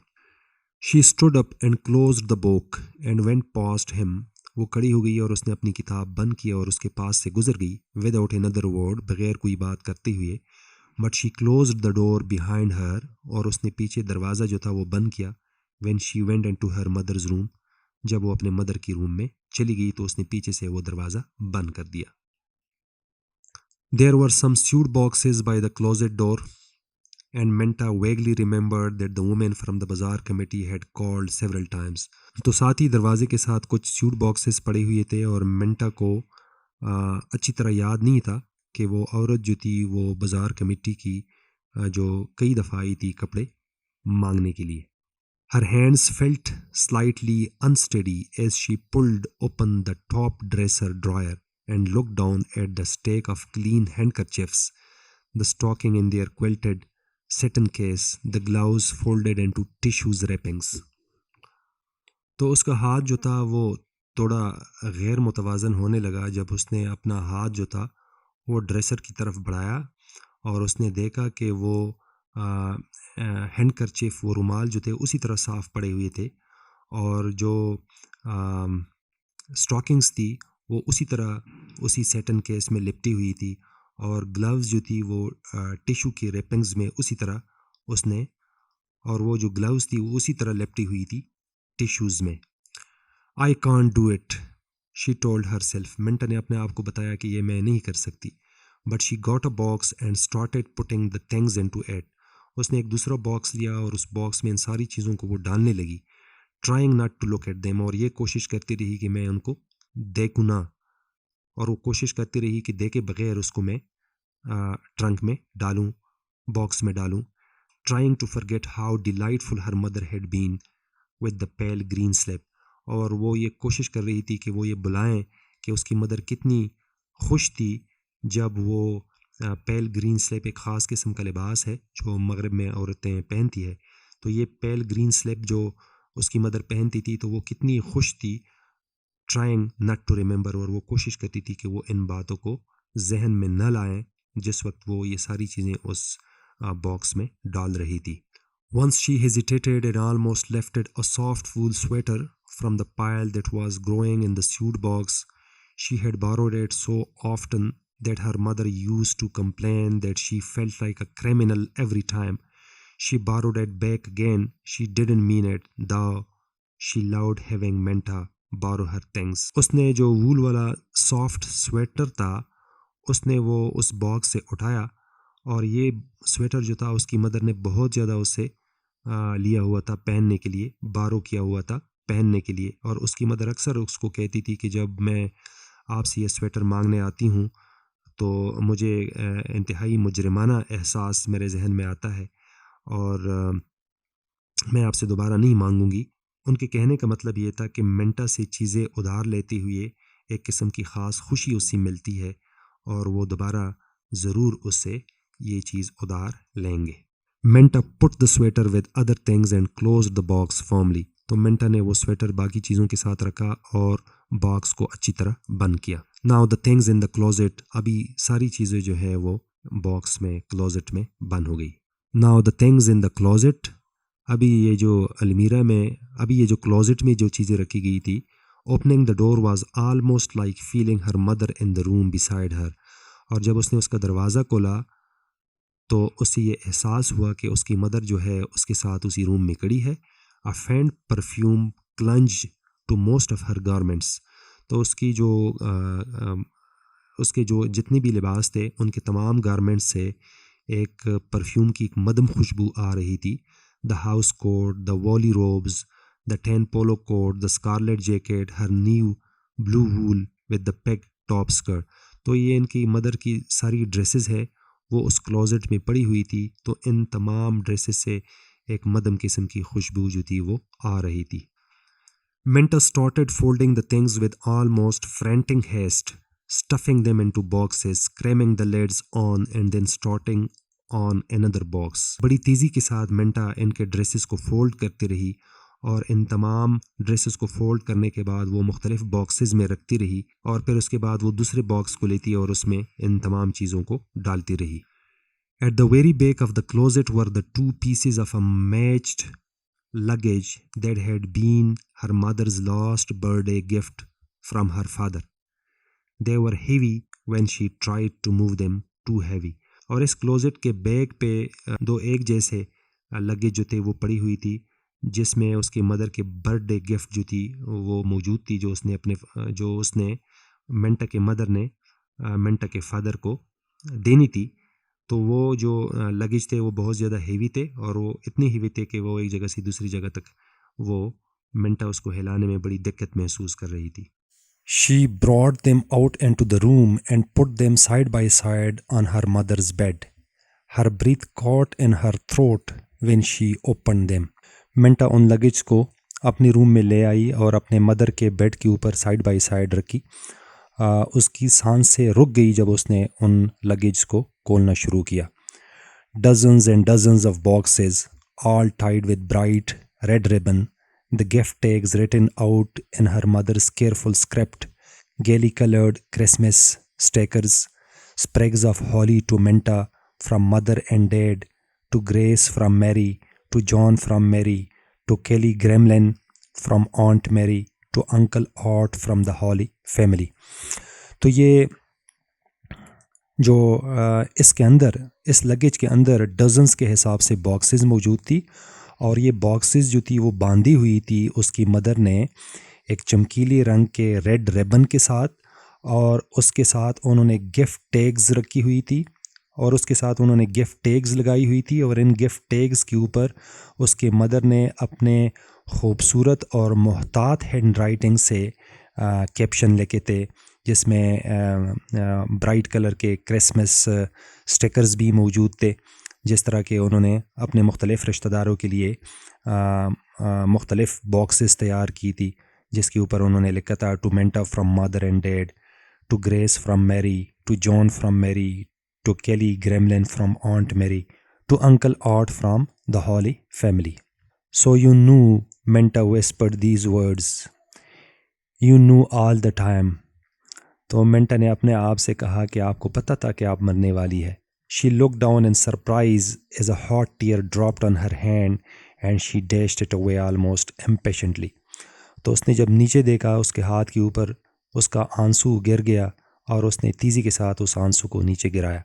She stood up and closed the book and went past him. वो खड़ी हो गई और उसने अपनी किताब बंद किया और उसके पास से गुजर गई, विदाउट अनदर वर्ड, बगैर कोई बात करते हुए। But she closed the door behind her, और उसने पीछे दरवाज़ा जो था वो बंद किया। When she went into her mother's room, जब वो अपने मदर की रूम में चली गई तो उसने पीछे से वो दरवाज़ा बंद कर दिया। There were some suit boxes by the closet door and Menta vaguely remembered that the woman from the bazaar committee had called several times. तो साथ ही दरवाजे के साथ कुछ सूट बॉक्सेस पड़े हुए थे और मेंटा को अच्छी तरह याद नहीं था कि वो औरत जो थी वो बाज़ार कमेटी की जो कई दफ़ा आई थी कपड़े मांगने के लिए। Her hands felt slightly unsteady as she pulled open the top dresser drawer and looked down at the stack of clean handkerchiefs, the stocking in their quilted satin case, the gloves folded into tissues wrappings. तो उसका हाथ जो था वो थोड़ा गैर मुतवाज़न होने लगा जब उसने अपना हाथ जो था वो ड्रेसर की तरफ बढ़ाया और उसने देखा कि वो हैंडकरचीफ, वो रुमाल जो थे उसी तरह साफ़ पड़े हुए थे और जो स्टॉकिंग्स थी वो उसी तरह उसी सेटन केस में लिपटी हुई थी और ग्लव्स जो थी वो टिशू की रैपिंग्स में उसी तरह उसने, और वो जो ग्लव्स थी वो उसी तरह लिपटी हुई थी टिश्यूज़ में. I can't do it, she told herself. Minta ने अपने आप को बताया कि ये मैं नहीं कर सकती. But she got a box and started putting the things into it. उसने एक दूसरा बॉक्स लिया और उस बॉक्स में इन सारी चीज़ों को वो डालने लगी. Trying not to look at them, और ये कोशिश करती रही कि मैं उनको देखूँ ना, और वो कोशिश करती रही कि देखे बगैर उसको मैं ट्रंक में डालूँ, बॉक्स में डालूँ. Trying to forget how delightful her mother had been with the pale green slip. और वो ये कोशिश कर रही थी कि वो ये बुलाएं कि उसकी मदर कितनी खुश थी जब वो पेल ग्रीन स्लिप एक ख़ास किस्म का लिबास है जो मगरब में औरतें पहनती है. तो ये पेल ग्रीन स्लिप जो उसकी मदर पहनती थी तो वो कितनी खुश थी. ट्राइंग नॉट टू रिमेंबर, और वो कोशिश करती थी कि वो इन बातों को जहन में न लाएं जिस वक्त वो ये सारी चीज़ें उस बॉक्स में डाल रही थी. Once she hesitated and almost lifted a soft wool sweater from the pile that was growing in the suit box. She had borrowed it so often that her mother used to complain that she felt like a criminal every time she borrowed it back again. She didn't mean it, though she loved having Menta borrow her things. उसने जो वूल वाला सॉफ्ट स्वेटर था उसने वो उस बॉक्स से उठाया, और ये स्वेटर जो था उसकी मदर ने बहुत ज़्यादा उससे लिया हुआ था पहनने के लिए, बारो किया हुआ था पहनने के लिए. और उसकी मदर अक्सर उसको कहती थी कि जब मैं आपसे ये स्वेटर मांगने आती हूँ तो मुझे इंतहाई मुजरिमाना एहसास मेरे जहन में आता है और मैं आपसे दोबारा नहीं मांगूंगी. उनके कहने का मतलब ये था कि मिंटा से चीज़ें उधार लेते हुए एक किस्म की ख़ास खुशी उससे मिलती है और वो दोबारा ज़रूर उससे ये चीज़ उधार लेंगे. Minta put the sweater with other things and closed the box firmly. तो मिंटा ने वो स्वेटर बाकी चीज़ों के साथ रखा और बॉक्स को अच्छी तरह बंद किया. Now the things in the closet, अभी सारी चीज़ें जो है वो बॉक्स में क्लोजेट में बंद हो गई. Now the things in the closet, अभी ये जो अलमीरा में, अभी ये जो क्लोजेट में जो चीज़ें रखी गई थी. Opening the door was almost like feeling her mother in the room beside her. और जब उसने उसका दरवाज़ा खोला तो उससे ये एहसास हुआ कि उसकी मदर जो है उसके साथ उसी रूम में खड़ी है. A faint perfume clung to most of her garments. तो उसकी जो उसके जो जितने भी लिबास थे उनके तमाम गारमेंट्स से एक परफ्यूम की एक मदम खुशबू आ रही थी. The house coat, the woolly robes, the 10 polo coat, the scarlet jacket, her new blue wool with the peg top skirt. तो ये इनकी मदर की सारी ड्रेसेस है वो उस क्लोजेट में पड़ी हुई थी. तो इन तमाम ड्रेसेस से एक मदम किस्म की खुशबू जो थी वो आ रही थी. Minta started folding the things with almost frantic haste, stuffing them into boxes, cramming the lids on and then starting on another box. बड़ी तेज़ी के साथ मिंटा इनके ड्रेसेस को फोल्ड करती रही और इन तमाम ड्रेसेस को फोल्ड करने के बाद वो मुख्तलिफ बॉक्सेस में रखती रही और फिर उसके बाद वो दूसरे बॉक्स को लेती और उसमें इन तमाम चीज़ों को डालती रही. At the very back of the closet were the 2 pieces of a matched luggage that had been her mother's last birthday gift from her father. They were heavy when she tried to move them, too heavy. और इस क्लोजेट के बैग पे दो एक जैसे लगेज जो थे वो पड़ी हुई थी जिसमें उसकी मदर के बर्थडे गिफ्ट जो थी वो मौजूद थी जो उसने मिंटा के मदर ने मिंटा के फादर को देनी थी. तो वो जो लगेज थे वो बहुत ज़्यादा हेवी थे और वो इतने हेवी थे कि वो एक जगह से दूसरी जगह तक वो मिंटा उसको हिलाने में बड़ी दिक्कत महसूस कर रही थी. She brought them out into the room and put them side by side on her mother's bed. Her breath caught in her throat when she opened them. मिंटा उन लगेज को अपनी रूम में ले आई और अपने मदर के बेड के ऊपर साइड बाय साइड रखी। उसकी सांसें रुक गई जब उसने उन लगेज को खोलना शुरू किया। Dozens and dozens of boxes, all tied with bright red ribbon, the gift tags written out in her mother's careful script, gaily colored Christmas stickers, sprigs of holly to Minta from mother and dad, to Grace from Mary, to John from Mary, to Kelly Gremlin from Aunt Mary, to Uncle Art from the Holly family. तो ये जो इसके अंदर, इस लगेज के अंदर डजन्स के हिसाब से बॉक्सेस मौजूद थी, और ये बॉक्सेस जो थी वो बांधी हुई थी उसकी मदर ने एक चमकीले रंग के रेड रिबन के साथ, और उसके साथ उन्होंने गिफ्ट टैग्स रखी हुई थी, और उसके साथ उन्होंने गिफ्ट टैग्स लगाई हुई थी, और इन गिफ्ट टैग्स के ऊपर उसके मदर ने अपने खूबसूरत और मोहतात हैंड राइटिंग से कैप्शन लिखे थे, जिसमें ब्राइट कलर के क्रिसमस स्टिकर्स भी मौजूद थे, जिस तरह के उन्होंने अपने मुख्तलिफ़ रिश्तेदारों के लिए मुख्तलिफ़ बॉक्सेस तैयार की थी, जिसके ऊपर उन्होंने लिखा था to Manta from mother and dad, to Grace from Mary, to John from Mary, to Kelly Gremlin from aunt Mary, to uncle Ott from the Holly family. So you knew, Minta whispered these words, you knew all the time. तो मेंटा ने अपने आप से कहा कि आपको पता था कि आप मरने वाली है. She looked down in surprise as a hot tear dropped on her hand and she dashed it away almost impatiently. तो उसने जब नीचे देखा उसके हाथ के ऊपर उसका आंसू गिर गया और उसने तेज़ी के साथ उस आंसू को नीचे गिराया.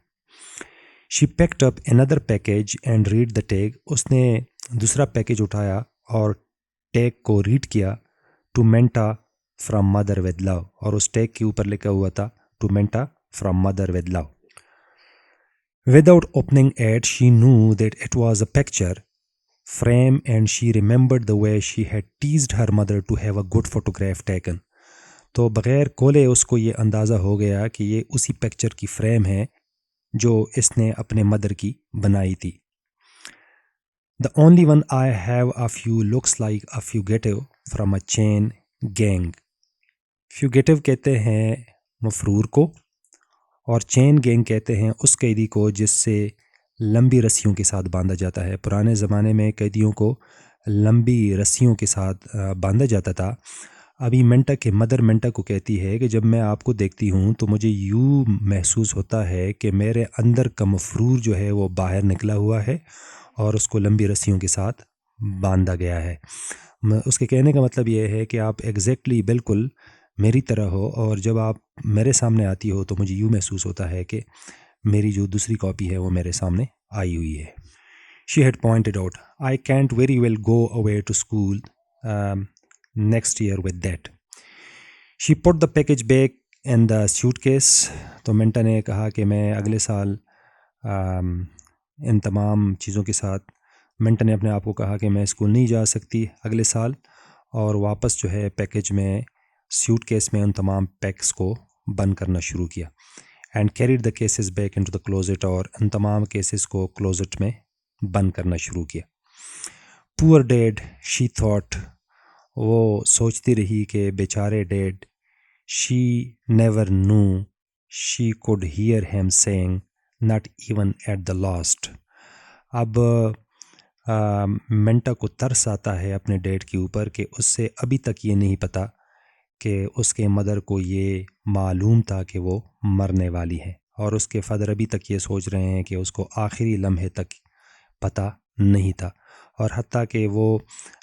She picked up another package and read the tag. उसने दूसरा पैकेज उठाया और टैग को रीड किया. To Manta from mother with love, और उस टैग के ऊपर लिखा हुआ था to Manta from mother with love. Without opening it, she knew that it was a picture frame and she remembered the way she had teased her mother to have a good photograph taken. तो बग़ैर खोले उसको ये अंदाज़ा हो गया कि ये उसी पिक्चर की फ्रेम है जो इसने अपने मदर की बनाई थी. The only one I have of you looks like a fugitive from a chain gang. Fugitive कहते हैं मफरूर को, और चेन गैंग कहते हैं उस कैदी को जिससे लंबी रस्सियों के साथ बांधा जाता है. पुराने ज़माने में कैदियों को लंबी रस्सियों के साथ बांधा जाता था. अभी मेंटा के मदर मेंटा को कहती है कि जब मैं आपको देखती हूँ तो मुझे यूँ महसूस होता है कि मेरे अंदर का मफरूर जो है वो बाहर निकला हुआ है और उसको लंबी रस्सियों के साथ बांधा गया है. उसके कहने का मतलब ये है कि आप एग्जैक्टली बिल्कुल मेरी तरह हो, और जब आप मेरे सामने आती हो तो मुझे यूँ महसूस होता है कि मेरी जो दूसरी कॉपी है वो मेरे सामने आई हुई है. She had pointed out, I can't very well go away to school next year with that. She put the package back in the suitcase. तो मेंटा ने कहा कि मैं अगले साल इन तमाम चीज़ों के साथ, मेंटा ने अपने आप को कहा कि मैं स्कूल नहीं जा सकती अगले साल, और वापस जो है पैकेज में सूटकेस में उन तमाम पैक्स को बंद करना शुरू किया. And carried the cases back into the closet, और उन तमाम केसेस को क्लोजेट में बंद करना शुरू किया. पुअर डैड, शी थॉट, वो सोचती रही कि बेचारे dad. She never knew she could hear him saying not even at the last. अब मेंटा को तरस आता है अपने डैड के ऊपर कि उससे अभी तक ये नहीं पता कि उसके मदर को ये मालूम था कि वो मरने वाली है, और उसके फादर अभी तक ये सोच रहे हैं कि उसको आखिरी लम्हे तक पता नहीं था. और हत्ता कि वो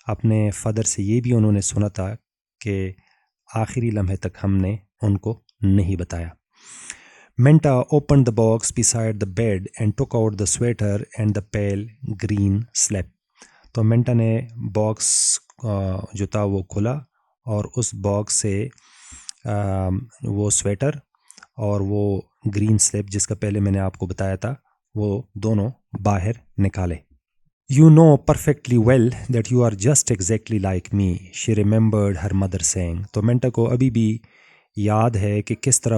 अपने फादर से ये भी उन्होंने सुना था कि आखिरी लम्हे तक हमने उनको नहीं बताया. Manta open the box beside the bed and took out the sweater and the pale green slab. तो मेंटा ने बॉक्स जो था वो खोला, और उस बॉक्स से वो स्वेटर और वो ग्रीन स्लेब जिसका पहले मैंने आपको बताया था वो दोनों बाहर निकाले. You know perfectly well that you are just exactly like me, she remembered her mother saying. तो मेंटा को अभी भी याद है कि किस तरह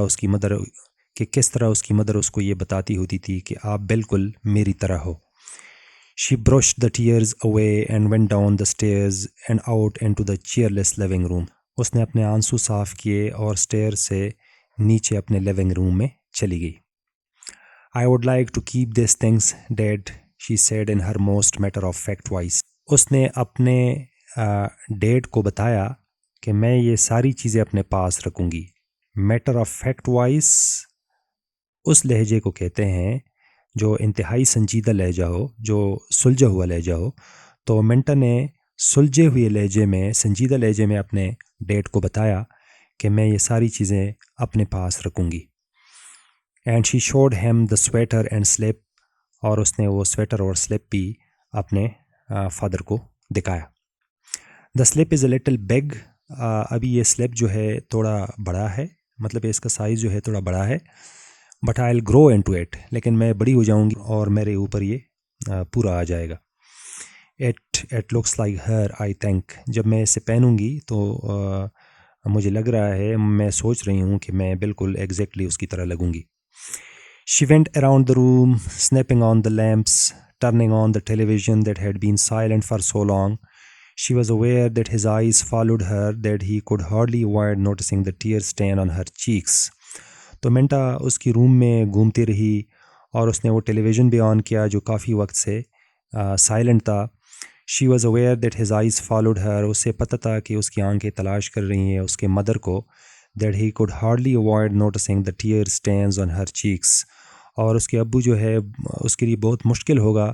उसकी मदर उसको ये बताती होती थी कि आप बिल्कुल मेरी तरह हो. She brushed the tears away and went down the stairs and out into the cheerless living room. उसने अपने आंसू साफ किए और स्टेयर से नीचे अपने लिविंग रूम में चली गई. I would like to keep these things, Dad, she said in her most matter-of-fact voice. उसने अपने डैड को बताया कि मैं ये सारी चीज़ें अपने पास रखूँगी. मैटर ऑफ फैक्ट वॉइस उस लहजे को कहते हैं जो इंतहाई संजीदा लहजा हो, जो सुलझा हुआ लहजा हो. तो मिंटा ने सुलझे हुए लहजे में, संजीदा लहजे में अपने डैड को बताया कि मैं ये सारी चीज़ें अपने पास रखूँगी. And she showed him the sweater and slip, और उसने वो स्वेटर और स्लिप भी अपने फादर को दिखाया. The slip is a little big. अभी ये स्लिप जो है थोड़ा बड़ा है, मतलब इसका साइज़ जो है थोड़ा बड़ा है. But I will grow into it, लेकिन मैं बड़ी हो जाऊंगी और मेरे ऊपर ये पूरा आ जाएगा. It looks like her I think. जब मैं इसे पहनूंगी तो मुझे लग रहा है, मैं सोच रही हूँ कि मैं बिल्कुल एग्जैक्टली उसकी तरह लगूंगी. She went around the room, snapping on the lamps, turning on the television that had been silent for so long. She was aware that his eyes followed her, that he could hardly avoid noticing the tear stain on her cheeks. तो मिंटा उसकी रूम में घूमती रही और उसने वो टेलीविज़न भी ऑन किया जो काफ़ी वक्त से साइलेंट था. She was aware that his eyes followed हर. उससे पता था कि उसकी आंखें तलाश कर रही हैं उसके मदर को. That he could hardly avoid noticing the tear stains on her cheeks. और उसके अब्बू जो है उसके लिए बहुत मुश्किल होगा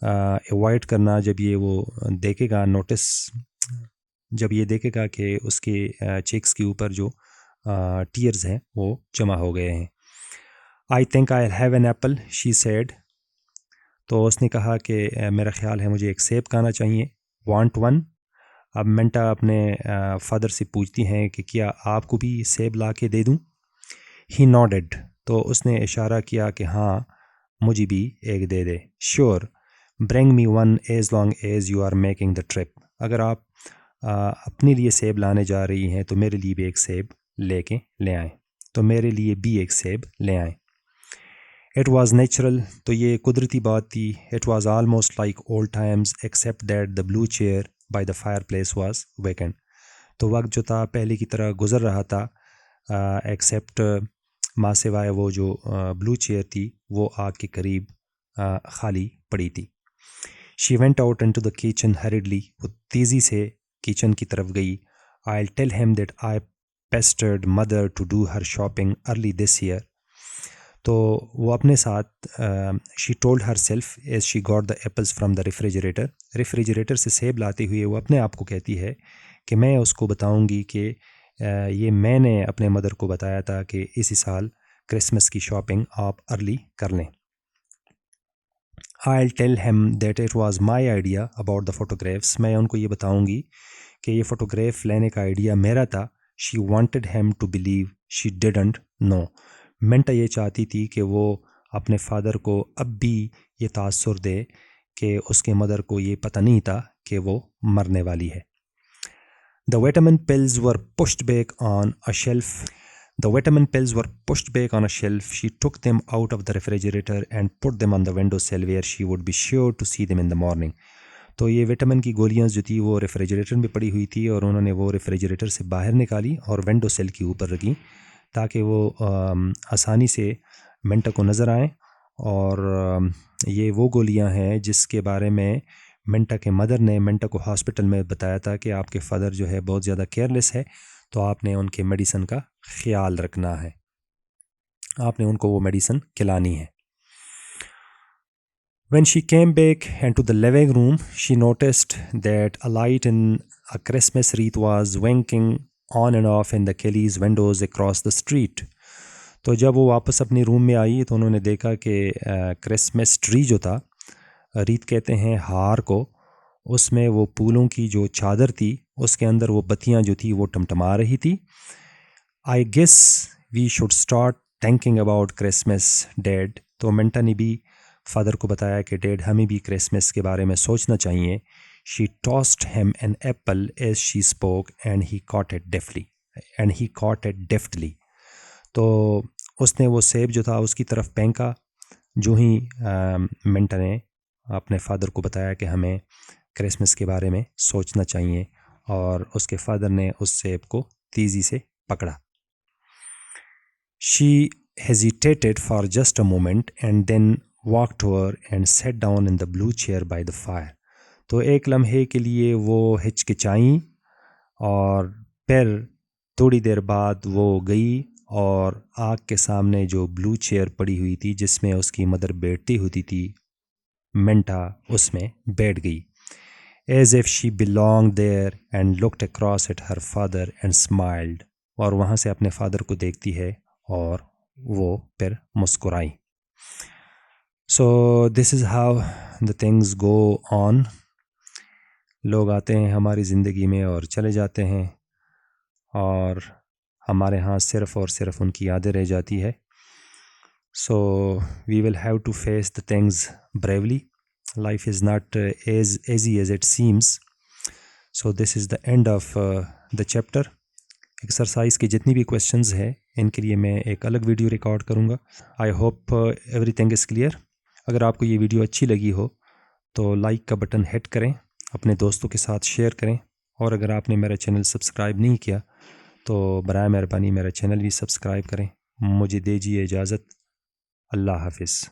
अवॉइड करना जब ये वो देखेगा, नोटिस जब ये देखेगा कि उसके चीक्स के ऊपर जो टीयर्स हैं वो जमा हो गए हैं. I think I have an apple, she said. तो उसने कहा कि मेरा ख्याल है मुझे एक सेब खाना चाहिए. Want one. अब मिंटा अपने फादर से पूछती हैं कि क्या आपको भी सेब ला के दे दूँ. He nodded. तो उसने इशारा किया कि हाँ मुझे भी एक दे दे. Sure, bring me one as long as you are making the trip. अगर आप अपने लिए सेब लाने जा रही हैं तो मेरे लिए भी एक सेब लेके ले आएँ. तो मेरे लिए भी एक सेब ले आएँ. It was natural. तो ये कुदरती बात थी. It was almost like old times except that the blue chair by the fireplace was vacant. तो वक्त जो था पहले की तरह गुजर रहा था, एक्सेप्ट माँ सिवाय वो जो ब्लू चेयर थी वो आग के करीब खाली पड़ी थी. She went out into the kitchen hurriedly. वो तेज़ी से किचन की तरफ गई. I tell him that I pestered mother to do her shopping early this year. तो वो अपने साथ she told herself as she got the apples from the refrigerator से सेब लाते हुए वो अपने आप को कहती है कि मैं उसको बताऊंगी कि ये मैंने अपने मदर को बताया था कि इसी साल क्रिसमस की शॉपिंग आप अर्ली कर लें. I tell him that it was my idea about the photographs. मैं उनको ये बताऊंगी कि ये फ़ोटोग्राफ लेने का आइडिया मेरा था. She wanted him to believe she didn't know. Minta ये चाहती थी कि वो अपने फादर को अब भी ये तासुर दे कि उसके मदर को ये पता नहीं था कि वो मरने वाली है. The vitamin pills were pushed back on a shelf. She took them out of the refrigerator and put them on the windowsill where she would be sure to see them in the morning. तो ये विटामिन की गोलियां जो थी वो रेफ्रिजरेटर में पड़ी हुई थी और उन्होंने वो रेफ्रिजरेटर से बाहर निकाली और विंडो सेल के ऊपर रखी ताकि वो आसानी से मिंटा को नज़र आए. और ये वो गोलियां हैं जिसके बारे में मिंटा के मदर ने मिंटा को हॉस्पिटल में बताया था कि आपके फादर जो है बहुत ज़्यादा केयरलेस है, तो आपने उनके मेडिसिन का ख्याल रखना है, आपने उनको वो मेडिसिन खिलानी है. When she came back into the living room, she noticed that a light in a Christmas wreath was winking on and off in the Kelly's windows across the street. तो जब वो वापस अपनी रूम में आई तो उन्होंने देखा कि क्रिसमस ट्री जो था, रीत कहते हैं हार को, उसमें वो फूलों की जो चादर थी उसके अंदर वो बत्तियां जो थी वो टमटमा रही थी. I guess we should start thinking about Christmas dad. तो मिंटा ने भी फादर को बताया कि डैड हमें भी क्रिसमस के बारे में सोचना चाहिए. She tossed him an apple as she spoke and he caught it deftly. तो उसने वो सेब जो था उसकी तरफ फेंका जो ही मिंटा ने अपने फादर को बताया कि हमें क्रिसमस के बारे में सोचना चाहिए, और उसके फादर ने उस सेब को तेज़ी से पकड़ा। She hesitated for just a moment and then walked over and sat down in the blue chair by the fire. तो एक लम्हे के लिए वो हिचकिचाई और फिर थोड़ी देर बाद वो गई और आग के सामने जो ब्लू चेयर पड़ी हुई थी जिसमें उसकी मदर बैठती होती थी, मेंटा, उसमें बैठ गई। As if she belonged there and looked across at her father and smiled. और वहाँ से अपने फादर को देखती है और वो फिर मुस्कुराई। So this is how the things go on. लोग आते हैं हमारी ज़िंदगी में और चले जाते हैं, और हमारे यहाँ सिर्फ़ और सिर्फ उनकी यादें रह जाती है। So we will have to face the things bravely. Life is not as easy as it seems. So this is the end of the chapter. Exercise की जितनी भी क्वेश्चंस हैं इनके लिए मैं एक अलग वीडियो रिकॉर्ड करूँगा। I hope everything is clear. अगर आपको ये वीडियो अच्छी लगी हो तो लाइक का बटन हिट करें, अपने दोस्तों के साथ शेयर करें, और अगर आपने मेरा चैनल सब्सक्राइब नहीं किया तो बराए मेहरबानी मेरा चैनल भी सब्सक्राइब करें। मुझे दीजिए इजाज़त। अल्लाह हाफिज़।